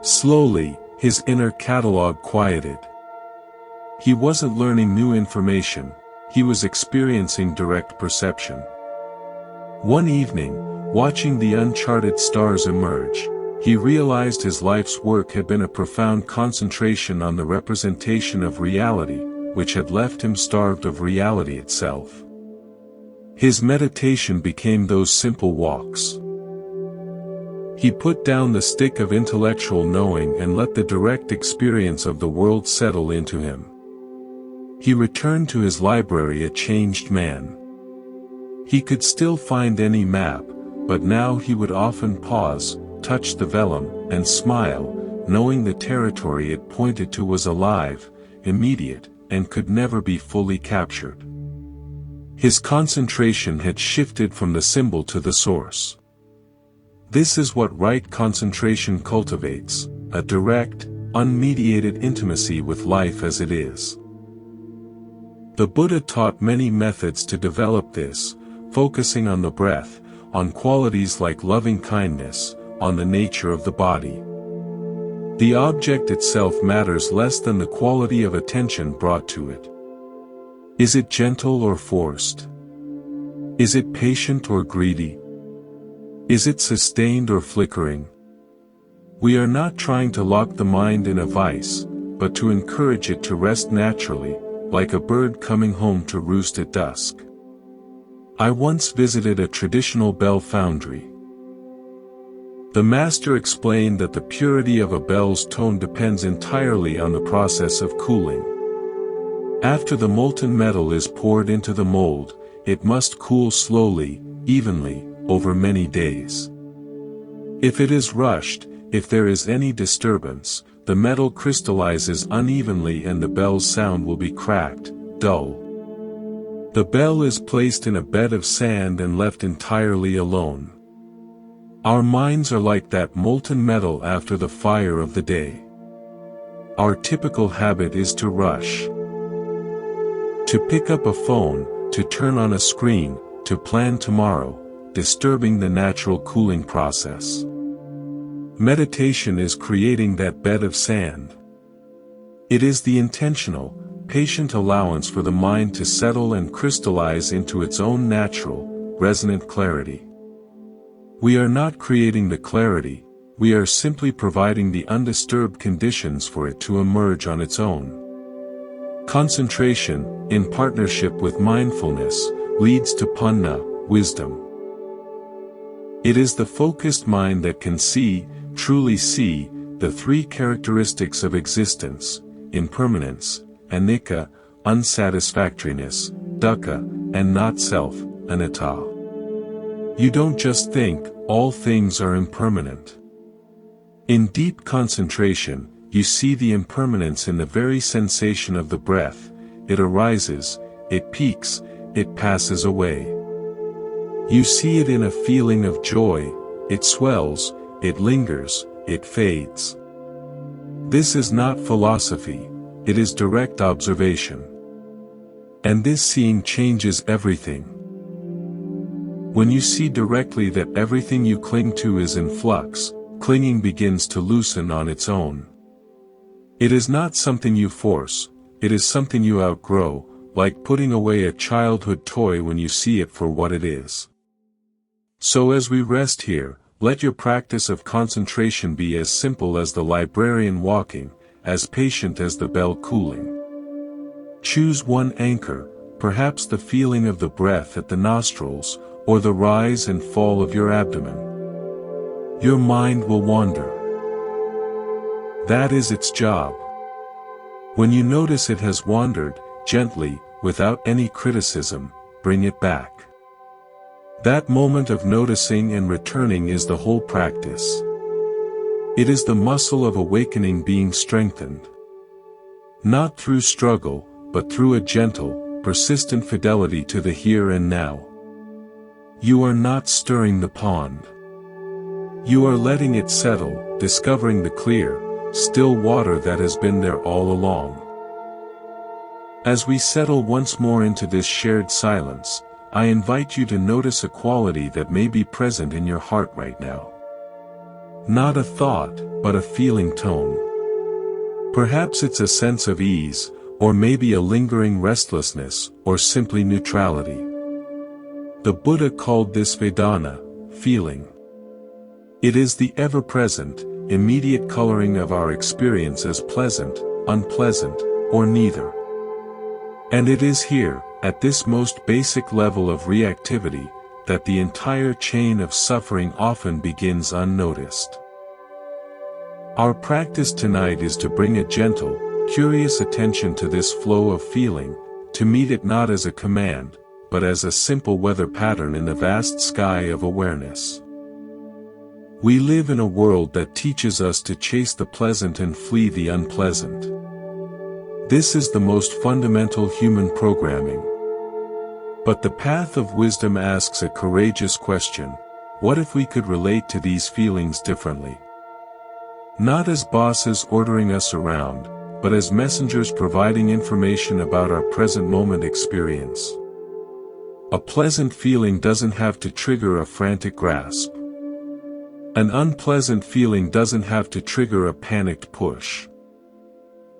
Slowly, his inner catalog quieted. He wasn't learning new information, he was experiencing direct perception. One evening, watching the uncharted stars emerge, He realized his life's work had been a profound concentration on the representation of reality, which had left him starved of reality itself. His meditation became those simple walks. He put down the stick of intellectual knowing and let the direct experience of the world settle into him. He returned to his library a changed man. He could still find any map, but now he would often pause, touch the vellum, and smile, knowing the territory it pointed to was alive, immediate, and could never be fully captured. His concentration had shifted from the symbol to the source. This is what right concentration cultivates, a direct, unmediated intimacy with life as it is. The Buddha taught many methods to develop this, focusing on the breath, on qualities like loving kindness, on the nature of the body. The object itself matters less than the quality of attention brought to it. Is it gentle or forced? Is it patient or greedy? Is it sustained or flickering? We are not trying to lock the mind in a vice, but to encourage it to rest naturally, like a bird coming home to roost at dusk. I once visited a traditional bell foundry. The master explained that the purity of a bell's tone depends entirely on the process of cooling. After the molten metal is poured into the mold, it must cool slowly, evenly, over many days. If it is rushed, if there is any disturbance, the metal crystallizes unevenly and the bell's sound will be cracked, dull. The bell is placed in a bed of sand and left entirely alone. Our minds are like that molten metal after the fire of the day. Our typical habit is to rush. To pick up a phone, to turn on a screen, to plan tomorrow, disturbing the natural cooling process. Meditation is creating that bed of sand. It is the intentional, patient allowance for the mind to settle and crystallize into its own natural, resonant clarity. We are not creating the clarity, we are simply providing the undisturbed conditions for it to emerge on its own. Concentration, in partnership with mindfulness, leads to panna, wisdom. It is the focused mind that can see, truly see, the three characteristics of existence: impermanence, anicca, unsatisfactoriness, dukkha, and not self, anatta. You don't just think, all things are impermanent. In deep concentration, you see the impermanence in the very sensation of the breath. It arises, it peaks, it passes away. You see it in a feeling of joy, it swells, it lingers, it fades. This is not philosophy, it is direct observation. And this seeing changes everything. When you see directly that everything you cling to is in flux, clinging begins to loosen on its own. It is not something you force, it is something you outgrow, like putting away a childhood toy when you see it for what it is. So as we rest here, let your practice of concentration be as simple as the librarian walking, as patient as the bell cooling. Choose one anchor, perhaps the feeling of the breath at the nostrils, or the rise and fall of your abdomen. Your mind will wander. That is its job. When you notice it has wandered, gently, without any criticism, bring it back. That moment of noticing and returning is the whole practice. It is the muscle of awakening being strengthened. Not through struggle, but through a gentle, persistent fidelity to the here and now. You are not stirring the pond. You are letting it settle, discovering the clear, still water that has been there all along. As we settle once more into this shared silence, I invite you to notice a quality that may be present in your heart right now. Not a thought, but a feeling tone. Perhaps it's a sense of ease, or maybe a lingering restlessness, or simply neutrality. The Buddha called this Vedana, feeling. It is the ever-present, immediate coloring of our experience as pleasant, unpleasant, or neither. And it is here, at this most basic level of reactivity, that the entire chain of suffering often begins unnoticed. Our practice tonight is to bring a gentle, curious attention to this flow of feeling, to meet it not as a command, but as a simple weather pattern in the vast sky of awareness. We live in a world that teaches us to chase the pleasant and flee the unpleasant. This is the most fundamental human programming. But the path of wisdom asks a courageous question: what if we could relate to these feelings differently? Not as bosses ordering us around, but as messengers providing information about our present moment experience. A pleasant feeling doesn't have to trigger a frantic grasp. An unpleasant feeling doesn't have to trigger a panicked push.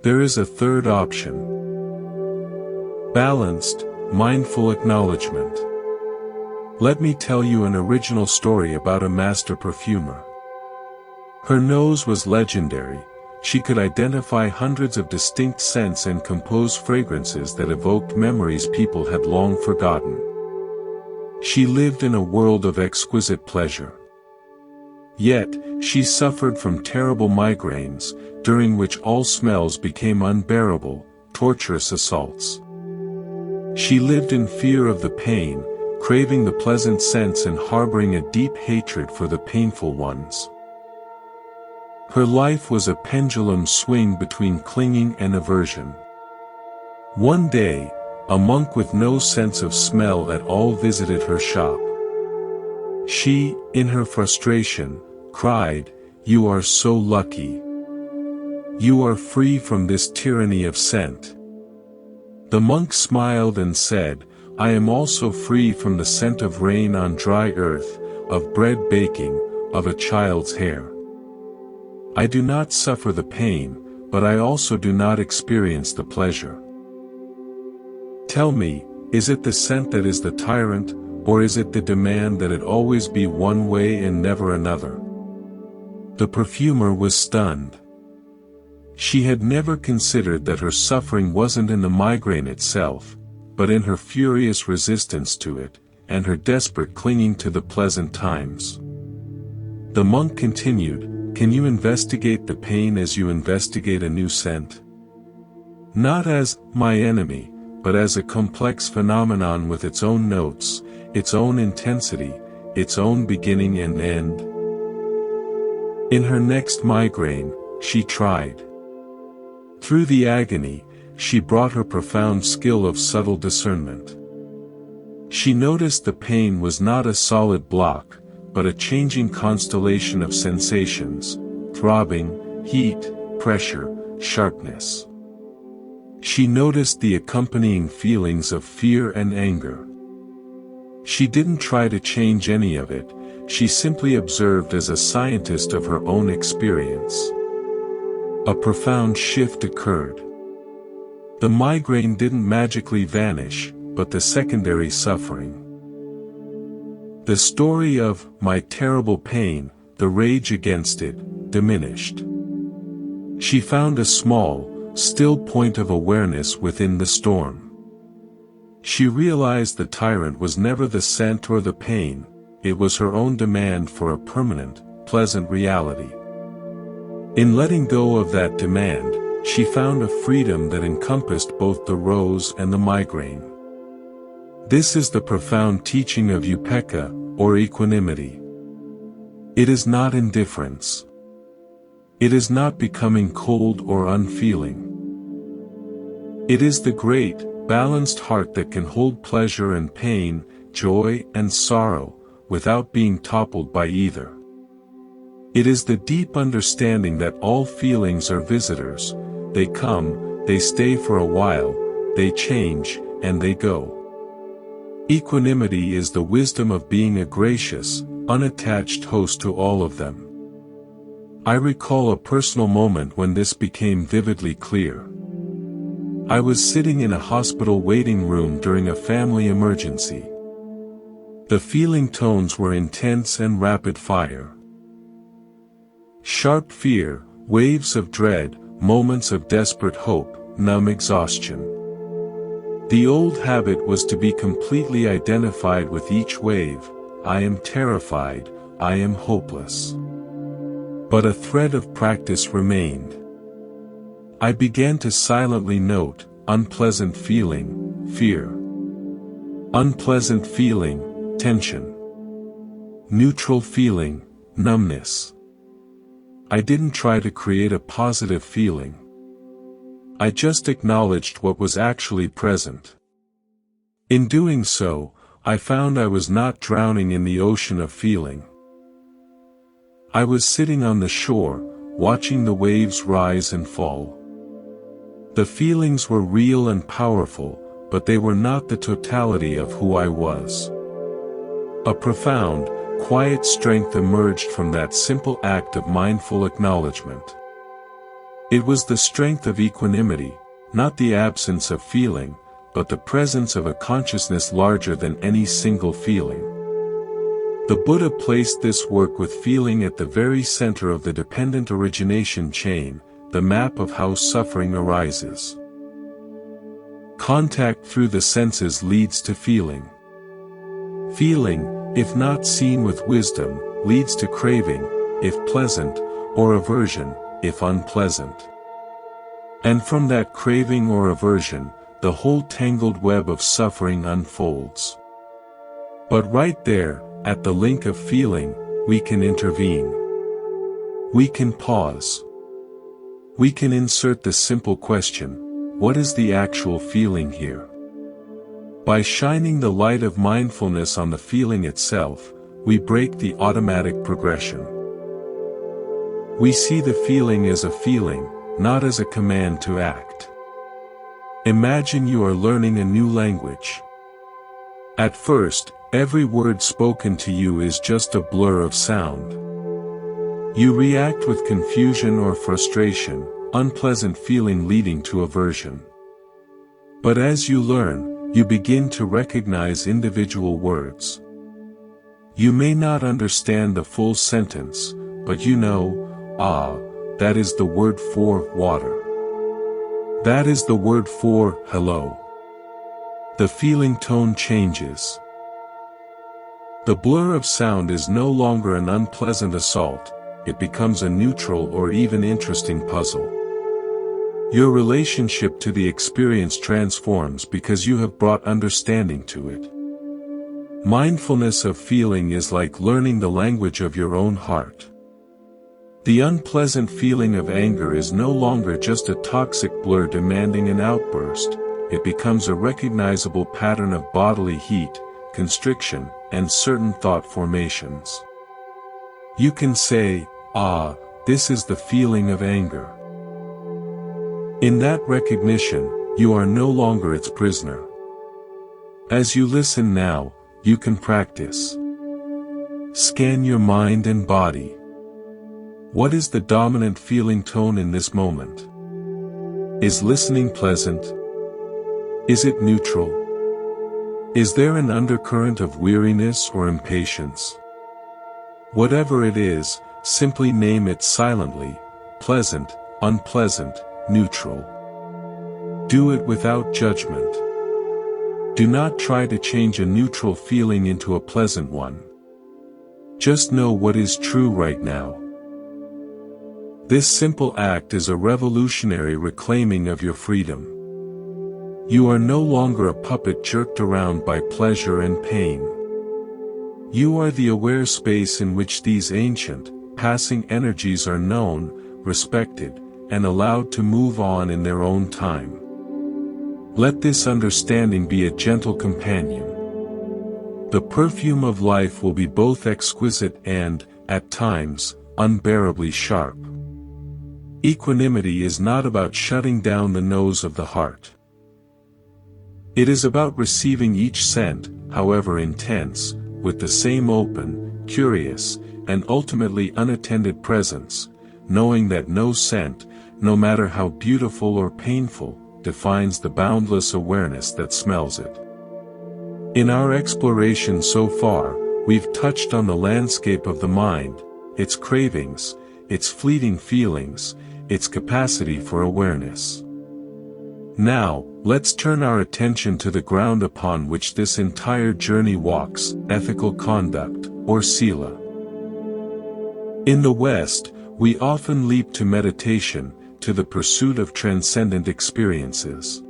There is a third option. Balanced, mindful acknowledgement. Let me tell you an original story about a master perfumer. Her nose was legendary. She could identify hundreds of distinct scents and compose fragrances that evoked memories people had long forgotten. She lived in a world of exquisite pleasure. Yet, she suffered from terrible migraines, during which all smells became unbearable, torturous assaults. She lived in fear of the pain, craving the pleasant scents and harboring a deep hatred for the painful ones. Her life was a pendulum swing between clinging and aversion. One day, a monk with no sense of smell at all visited her shop. She, in her frustration, cried, "You are so lucky. You are free from this tyranny of scent." The monk smiled and said, "I am also free from the scent of rain on dry earth, of bread baking, of a child's hair. I do not suffer the pain, but I also do not experience the pleasure. Tell me, is it the scent that is the tyrant, or is it the demand that it always be one way and never another?" The perfumer was stunned. She had never considered that her suffering wasn't in the migraine itself, but in her furious resistance to it, and her desperate clinging to the pleasant times. The monk continued, "Can you investigate the pain as you investigate a new scent? Not as my enemy, but as a complex phenomenon with its own notes, its own intensity, its own beginning and end?" In her next migraine, she tried. Through the agony, she brought her profound skill of subtle discernment. She noticed the pain was not a solid block, but a changing constellation of sensations: throbbing, heat, pressure, sharpness. She noticed the accompanying feelings of fear and anger. She didn't try to change any of it, she simply observed as a scientist of her own experience. A profound shift occurred. The migraine didn't magically vanish, but the secondary suffering. The story of my terrible pain, the rage against it, diminished. She found a small, still point of awareness within the storm. She realized the tyrant was never the scent or the pain, it was her own demand for a permanent, pleasant reality. In letting go of that demand, she found a freedom that encompassed both the rose and the migraine. This is the profound teaching of upekkha, or equanimity. It is not indifference. It is not becoming cold or unfeeling. It is the great, balanced heart that can hold pleasure and pain, joy and sorrow, without being toppled by either. It is the deep understanding that all feelings are visitors, they come, they stay for a while, they change, and they go. Equanimity is the wisdom of being a gracious, unattached host to all of them. I recall a personal moment when this became vividly clear. I was sitting in a hospital waiting room during a family emergency. The feeling tones were intense and rapid fire. Sharp fear, waves of dread, moments of desperate hope, numb exhaustion. The old habit was to be completely identified with each wave. I am terrified, I am hopeless. But a thread of practice remained. I began to silently note, unpleasant feeling, fear. Unpleasant feeling, tension. Neutral feeling, numbness. I didn't try to create a positive feeling. I just acknowledged what was actually present. In doing so, I found I was not drowning in the ocean of feeling. I was sitting on the shore, watching the waves rise and fall. The feelings were real and powerful, but they were not the totality of who I was. A profound, quiet strength emerged from that simple act of mindful acknowledgement. It was the strength of equanimity, not the absence of feeling, but the presence of a consciousness larger than any single feeling. The Buddha placed this work with feeling at the very center of the dependent origination chain, the map of how suffering arises. Contact through the senses leads to feeling. Feeling, if not seen with wisdom, leads to craving, if pleasant, or aversion, if unpleasant. And from that craving or aversion, the whole tangled web of suffering unfolds. But right there, at the link of feeling, we can intervene. We can pause. We can insert the simple question, what is the actual feeling here? By shining the light of mindfulness on the feeling itself, we break the automatic progression. We see the feeling as a feeling, not as a command to act. Imagine you are learning a new language. At first, every word spoken to you is just a blur of sound. You react with confusion or frustration, unpleasant feeling leading to aversion. But as you learn, you begin to recognize individual words. You may not understand the full sentence, but you know, that is the word for water. That is the word for hello. The feeling tone changes. The blur of sound is no longer an unpleasant assault, it becomes a neutral or even interesting puzzle. Your relationship to the experience transforms because you have brought understanding to it. Mindfulness of feeling is like learning the language of your own heart. The unpleasant feeling of anger is no longer just a toxic blur demanding an outburst, it becomes a recognizable pattern of bodily heat, constriction, and certain thought formations. You can say, this is the feeling of anger. In that recognition, you are no longer its prisoner. As you listen now, you can practice. Scan your mind and body. What is the dominant feeling tone in this moment? Is listening pleasant? Is it neutral? Is there an undercurrent of weariness or impatience? Whatever it is, simply name it silently, pleasant, unpleasant, neutral. Do it without judgment. Do not try to change a neutral feeling into a pleasant one. Just know what is true right now. This simple act is a revolutionary reclaiming of your freedom. You are no longer a puppet jerked around by pleasure and pain. You are the aware space in which these ancient, passing energies are known, respected, and allowed to move on in their own time. Let this understanding be a gentle companion. The perfume of life will be both exquisite and, at times, unbearably sharp. Equanimity is not about shutting down the nose of the heart. It is about receiving each scent, however intense, with the same open, curious, and ultimately unattended presence, knowing that no scent, no matter how beautiful or painful, defines the boundless awareness that smells it. In our exploration so far, we've touched on the landscape of the mind, its cravings, its fleeting feelings, its capacity for awareness. Now, let's turn our attention to the ground upon which this entire journey walks, ethical conduct, or sila. In the West, we often leap to meditation, to the pursuit of transcendent experiences.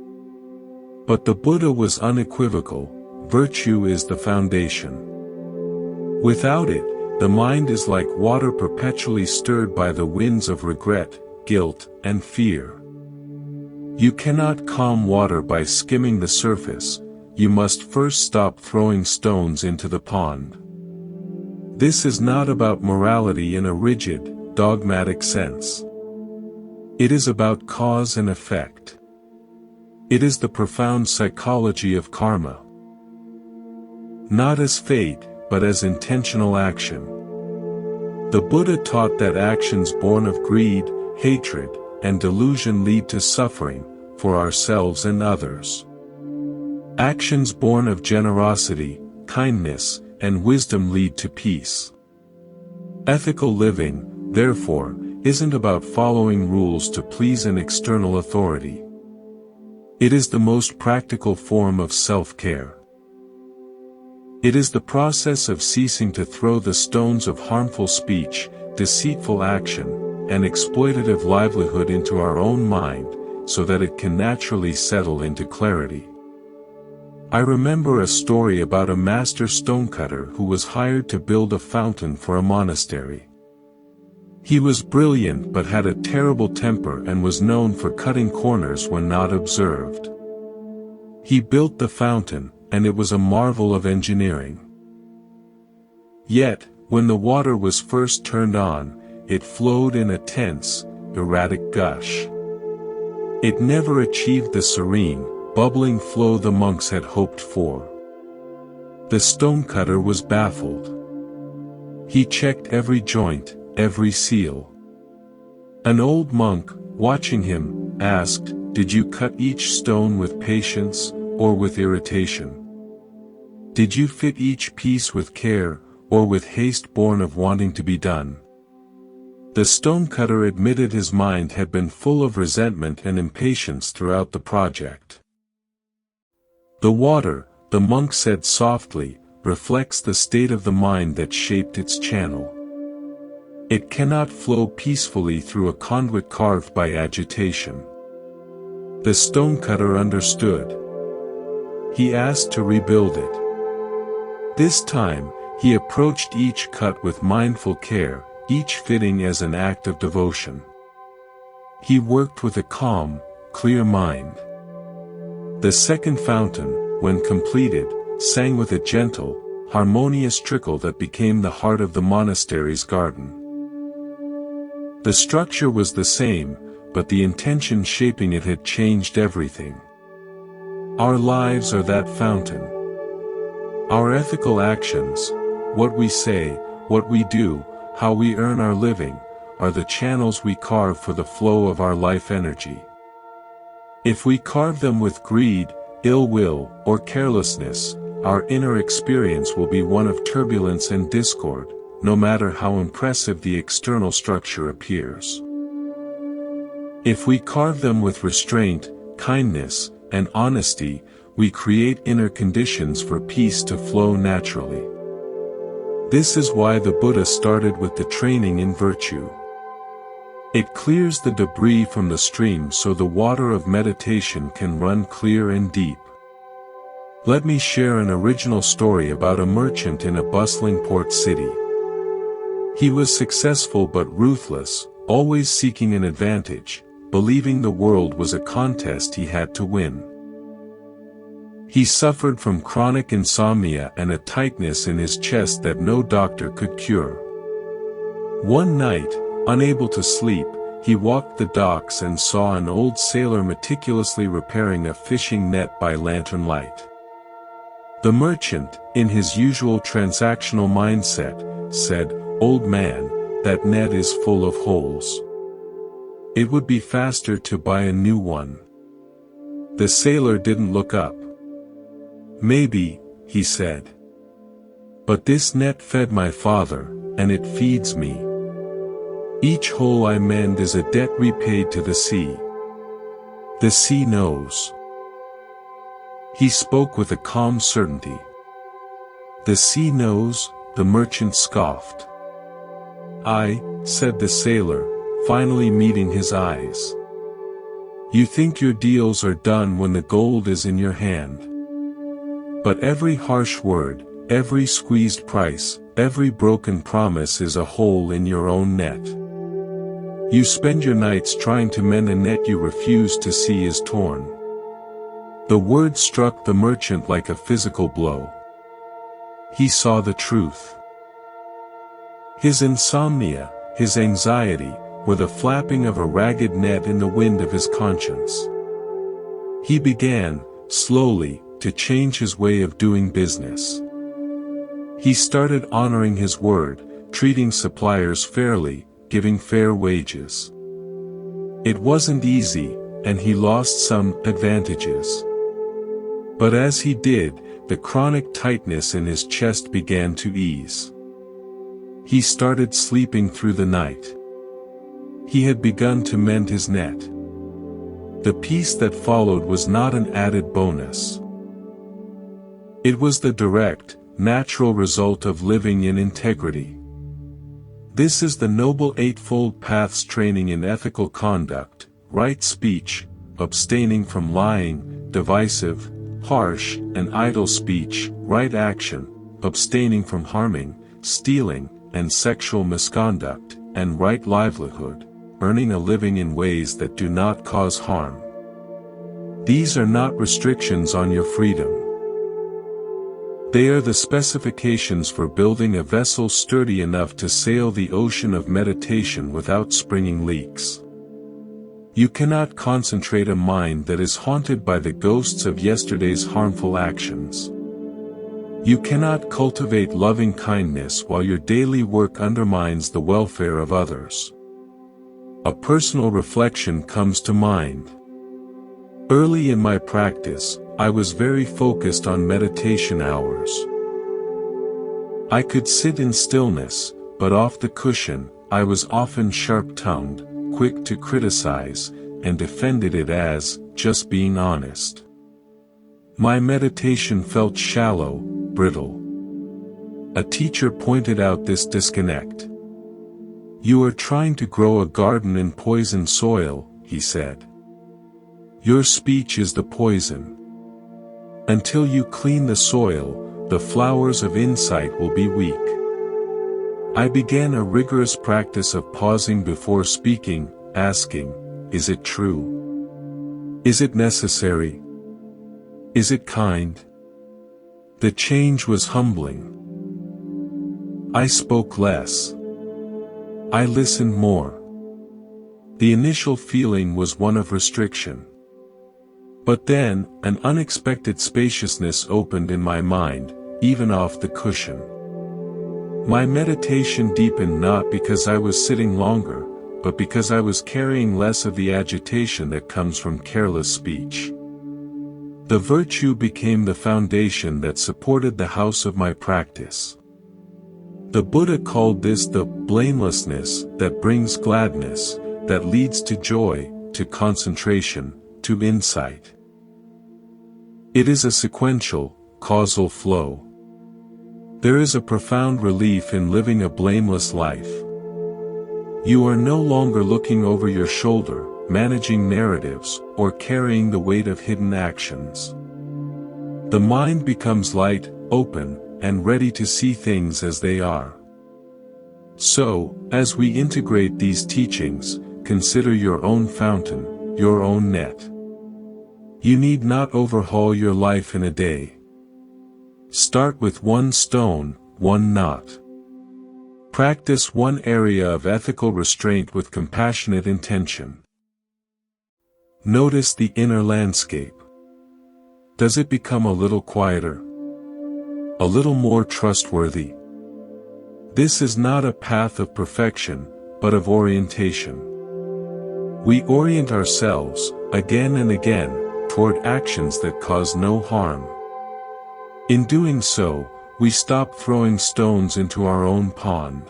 But the Buddha was unequivocal: virtue is the foundation. Without it, the mind is like water perpetually stirred by the winds of regret, guilt, and fear. You cannot calm water by skimming the surface, you must first stop throwing stones into the pond. This is not about morality in a rigid, dogmatic sense. It is about cause and effect. It is the profound psychology of karma. Not as fate, but as intentional action. The Buddha taught that actions born of greed, hatred, and delusion lead to suffering, for ourselves and others. Actions born of generosity, kindness, and wisdom lead to peace. Ethical living, therefore, isn't about following rules to please an external authority. It is the most practical form of self-care. It is the process of ceasing to throw the stones of harmful speech, deceitful action, and exploitative livelihood into our own mind, so that it can naturally settle into clarity. I remember a story about a master stonecutter who was hired to build a fountain for a monastery. He was brilliant but had a terrible temper and was known for cutting corners when not observed. He built the fountain, and it was a marvel of engineering. Yet, when the water was first turned on, it flowed in a tense, erratic gush. It never achieved the serene, bubbling flow the monks had hoped for. The stonecutter was baffled. He checked every joint, every seal. An old monk, watching him, asked, "Did you cut each stone with patience, or with irritation? Did you fit each piece with care, or with haste born of wanting to be done?" The stonecutter admitted his mind had been full of resentment and impatience throughout the project. The water, the monk said softly, reflects the state of the mind that shaped its channel. It cannot flow peacefully through a conduit carved by agitation. The stonecutter understood. He asked to rebuild it. This time, he approached each cut with mindful care, each fitting as an act of devotion. He worked with a calm, clear mind. The second fountain, when completed, sang with a gentle, harmonious trickle that became the heart of the monastery's garden. The structure was the same, but the intention shaping it had changed everything. Our lives are that fountain. Our ethical actions, what we say, what we do, how we earn our living, are the channels we carve for the flow of our life energy. If we carve them with greed, ill will, or carelessness, our inner experience will be one of turbulence and discord, no matter how impressive the external structure appears. If we carve them with restraint, kindness, and honesty, we create inner conditions for peace to flow naturally. This is why the Buddha started with the training in virtue. It clears the debris from the stream so the water of meditation can run clear and deep. Let me share an original story about a merchant in a bustling port city. He was successful but ruthless, always seeking an advantage, believing the world was a contest he had to win. He suffered from chronic insomnia and a tightness in his chest that no doctor could cure. One night, unable to sleep, he walked the docks and saw an old sailor meticulously repairing a fishing net by lantern light. The merchant, in his usual transactional mindset, said, "Old man, that net is full of holes. It would be faster to buy a new one." The sailor didn't look up. "Maybe," he said. "But this net fed my father, and it feeds me. Each hole I mend is a debt repaid to the sea. The sea knows. He spoke with a calm certainty. The sea knows, the merchant scoffed. "I," said the sailor, finally meeting his eyes. "You think your deals are done when the gold is in your hand. But every harsh word, every squeezed price, every broken promise is a hole in your own net. You spend your nights trying to mend a net you refuse to see is torn." The word struck the merchant like a physical blow. He saw the truth. His insomnia, his anxiety, were the flapping of a ragged net in the wind of his conscience. He began, slowly, to change his way of doing business. He started honoring his word, treating suppliers fairly, giving fair wages. It wasn't easy, and he lost some advantages. But as he did, the chronic tightness in his chest began to ease. He started sleeping through the night. He had begun to mend his net. The peace that followed was not an added bonus. It was the direct, natural result of living in integrity. This is the Noble Eightfold Path's training in ethical conduct: right speech, abstaining from lying, divisive, harsh, and idle speech; right action, abstaining from harming, stealing, and sexual misconduct; and right livelihood, earning a living in ways that do not cause harm. These are not restrictions on your freedom. They are the specifications for building a vessel sturdy enough to sail the ocean of meditation without springing leaks. You cannot concentrate a mind that is haunted by the ghosts of yesterday's harmful actions. You cannot cultivate loving kindness while your daily work undermines the welfare of others. A personal reflection comes to mind. Early in my practice, I was very focused on meditation hours. I could sit in stillness, but off the cushion, I was often sharp-tongued, quick to criticize, and defended it as just being honest. My meditation felt shallow, brittle. A teacher pointed out this disconnect. "You are trying to grow a garden in poisoned soil," he said. "Your speech is the poison. Until you clean the soil, the flowers of insight will be weak." I began a rigorous practice of pausing before speaking, asking, "Is it true? Is it necessary? Is it kind?" The change was humbling. I spoke less. I listened more. The initial feeling was one of restriction. But then, an unexpected spaciousness opened in my mind, even off the cushion. My meditation deepened not because I was sitting longer, but because I was carrying less of the agitation that comes from careless speech. The virtue became the foundation that supported the house of my practice. The Buddha called this the blamelessness that brings gladness, that leads to joy, to concentration, to insight. It is a sequential, causal flow. There is a profound relief in living a blameless life. You are no longer looking over your shoulder, managing narratives, or carrying the weight of hidden actions. The mind becomes light, open, and ready to see things as they are. So, as we integrate these teachings, consider your own fountain, your own net. You need not overhaul your life in a day. Start with one stone, one knot. Practice one area of ethical restraint with compassionate intention. Notice the inner landscape. Does it become a little quieter? A little more trustworthy? This is not a path of perfection, but of orientation. We orient ourselves, again and again, toward actions that cause no harm. In doing so, we stop throwing stones into our own pond.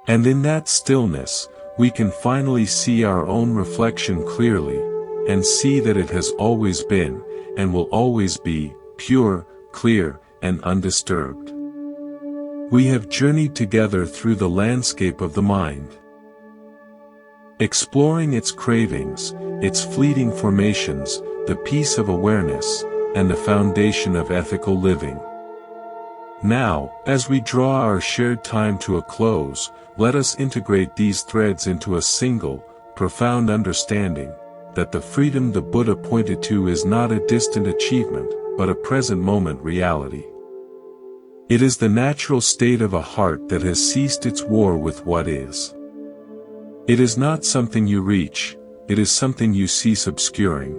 And in that stillness, we can finally see our own reflection clearly, and see that it has always been, and will always be, pure, clear, and undisturbed. We have journeyed together through the landscape of the mind, exploring its cravings, its fleeting formations, the peace of awareness, and the foundation of ethical living. Now, as we draw our shared time to a close, let us integrate these threads into a single, profound understanding, that the freedom the Buddha pointed to is not a distant achievement, but a present moment reality. It is the natural state of a heart that has ceased its war with what is. It is not something you reach, it is something you cease obscuring.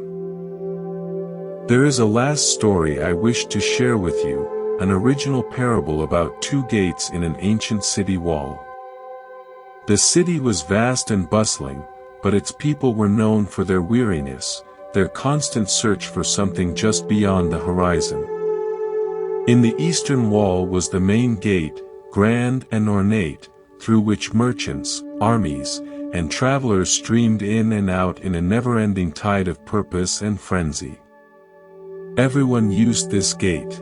There is a last story I wish to share with you, an original parable about two gates in an ancient city wall. The city was vast and bustling, but its people were known for their weariness, their constant search for something just beyond the horizon. In the eastern wall was the main gate, grand and ornate, through which merchants, armies, and travelers streamed in and out in a never-ending tide of purpose and frenzy. Everyone used this gate.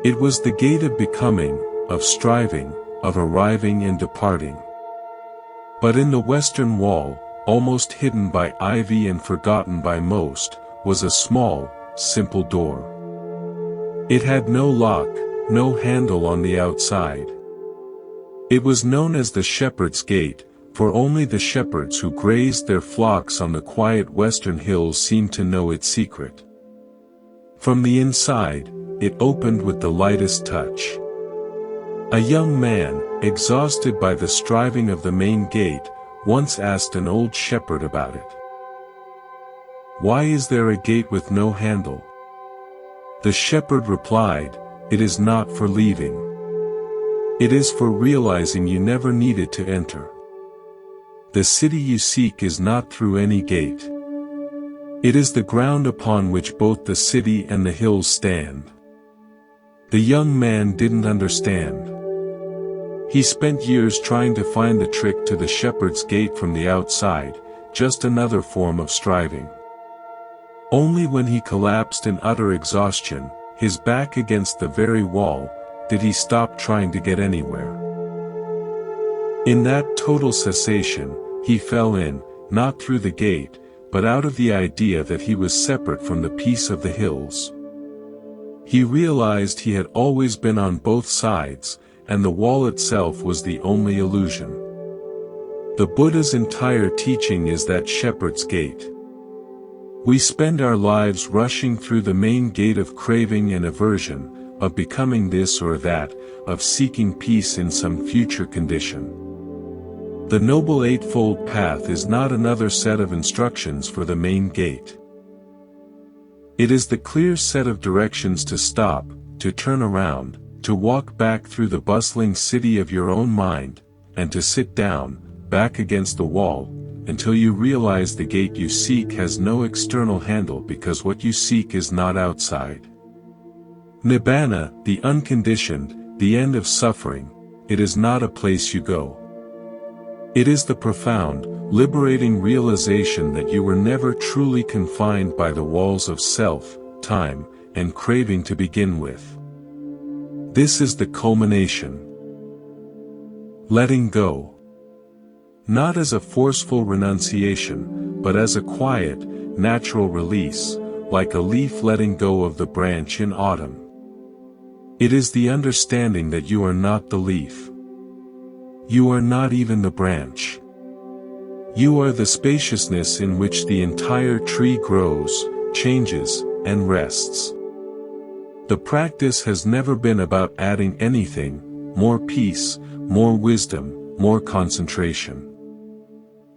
It was the gate of becoming, of striving, of arriving and departing. But in the western wall, almost hidden by ivy and forgotten by most, was a small, simple door. It had no lock, no handle on the outside. It was known as the shepherd's gate, for only the shepherds who grazed their flocks on the quiet western hills seemed to know its secret. From the inside, it opened with the lightest touch. A young man, exhausted by the striving of the main gate, once asked an old shepherd about it. "Why is there a gate with no handle?" The shepherd replied, "It is not for leaving. It is for realizing you never needed to enter. The city you seek is not through any gate. It is the ground upon which both the city and the hills stand." The young man didn't understand. He spent years trying to find the trick to the shepherd's gate from the outside, just another form of striving. Only when he collapsed in utter exhaustion, his back against the very wall, did he stop trying to get anywhere. In that total cessation, he fell in, not through the gate, but out of the idea that he was separate from the peace of the hills. He realized he had always been on both sides, and the wall itself was the only illusion. The Buddha's entire teaching is that shepherd's gate. We spend our lives rushing through the main gate of craving and aversion, of becoming this or that, of seeking peace in some future condition. The Noble Eightfold Path is not another set of instructions for the main gate. It is the clear set of directions to stop, to turn around, to walk back through the bustling city of your own mind, and to sit down, back against the wall, until you realize the gate you seek has no external handle because what you seek is not outside. Nibbana, the unconditioned, the end of suffering, it is not a place you go. It is the profound, liberating realization that you were never truly confined by the walls of self, time, and craving to begin with. This is the culmination. Letting go. Not as a forceful renunciation, but as a quiet, natural release, like a leaf letting go of the branch in autumn. It is the understanding that you are not the leaf. You are not even the branch. You are the spaciousness in which the entire tree grows, changes, and rests. The practice has never been about adding anything, more peace, more wisdom, more concentration.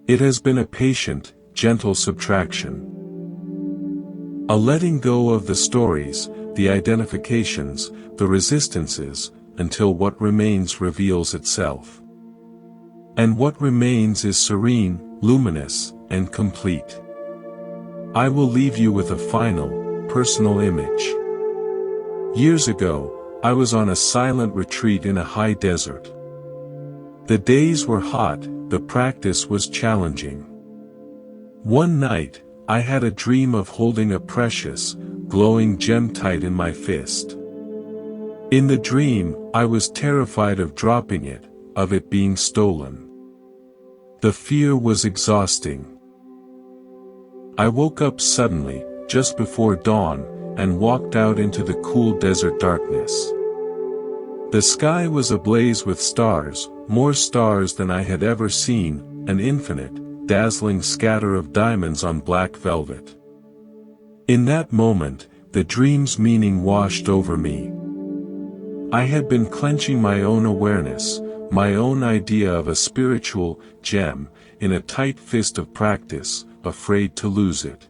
It has been a patient, gentle subtraction. A letting go of the stories, the identifications, the resistances, until what remains reveals itself. And what remains is serene, luminous, and complete. I will leave you with a final, personal image. Years ago, I was on a silent retreat in a high desert. The days were hot, the practice was challenging. One night, I had a dream of holding a precious, glowing gem tight in my fist. In the dream, I was terrified of dropping it, of it being stolen. The fear was exhausting. I woke up suddenly, just before dawn, and walked out into the cool desert darkness. The sky was ablaze with stars, more stars than I had ever seen, an infinite, dazzling scatter of diamonds on black velvet. In that moment, the dream's meaning washed over me. I had been clenching my own awareness, my own idea of a spiritual gem, in a tight fist of practice, afraid to lose it.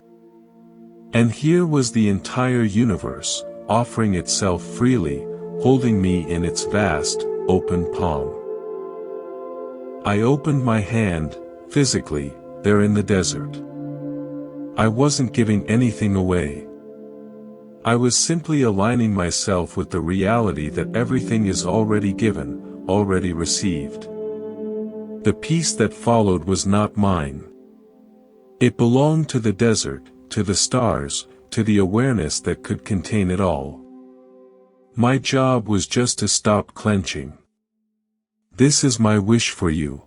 And here was the entire universe, offering itself freely, holding me in its vast, open palm. I opened my hand, physically, there in the desert. I wasn't giving anything away. I was simply aligning myself with the reality that everything is already given, already received. The peace that followed was not mine. It belonged to the desert, to the stars, to the awareness that could contain it all. My job was just to stop clenching. This is my wish for you.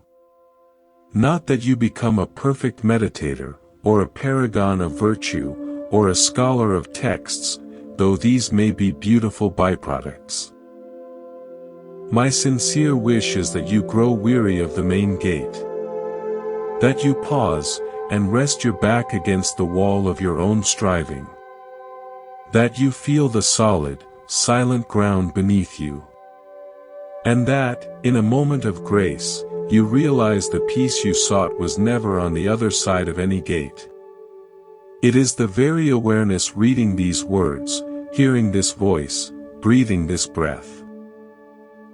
Not that you become a perfect meditator, or a paragon of virtue, or a scholar of texts, though these may be beautiful byproducts. My sincere wish is that you grow weary of the main gate. That you pause, and rest your back against the wall of your own striving. That you feel the solid, silent ground beneath you. And that, in a moment of grace, you realize the peace you sought was never on the other side of any gate. It is the very awareness reading these words, hearing this voice, breathing this breath.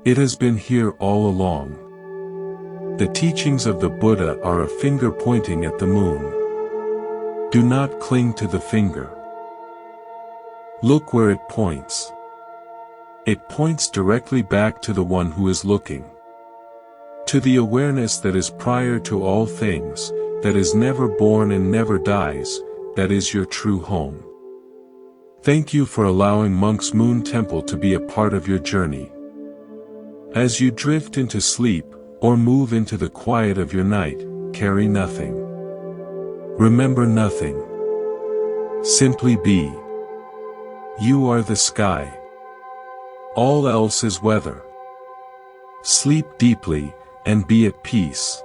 It has been here all along. The teachings of the Buddha are a finger pointing at the moon. Do not cling to the finger. Look where it points. It points directly back to the one who is looking. To the awareness that is prior to all things, that is never born and never dies, that is your true home. Thank you for allowing Monk's Moon Temple to be a part of your journey. As you drift into sleep, or move into the quiet of your night, carry nothing. Remember nothing. Simply be. You are the sky. All else is weather. Sleep deeply, and be at peace.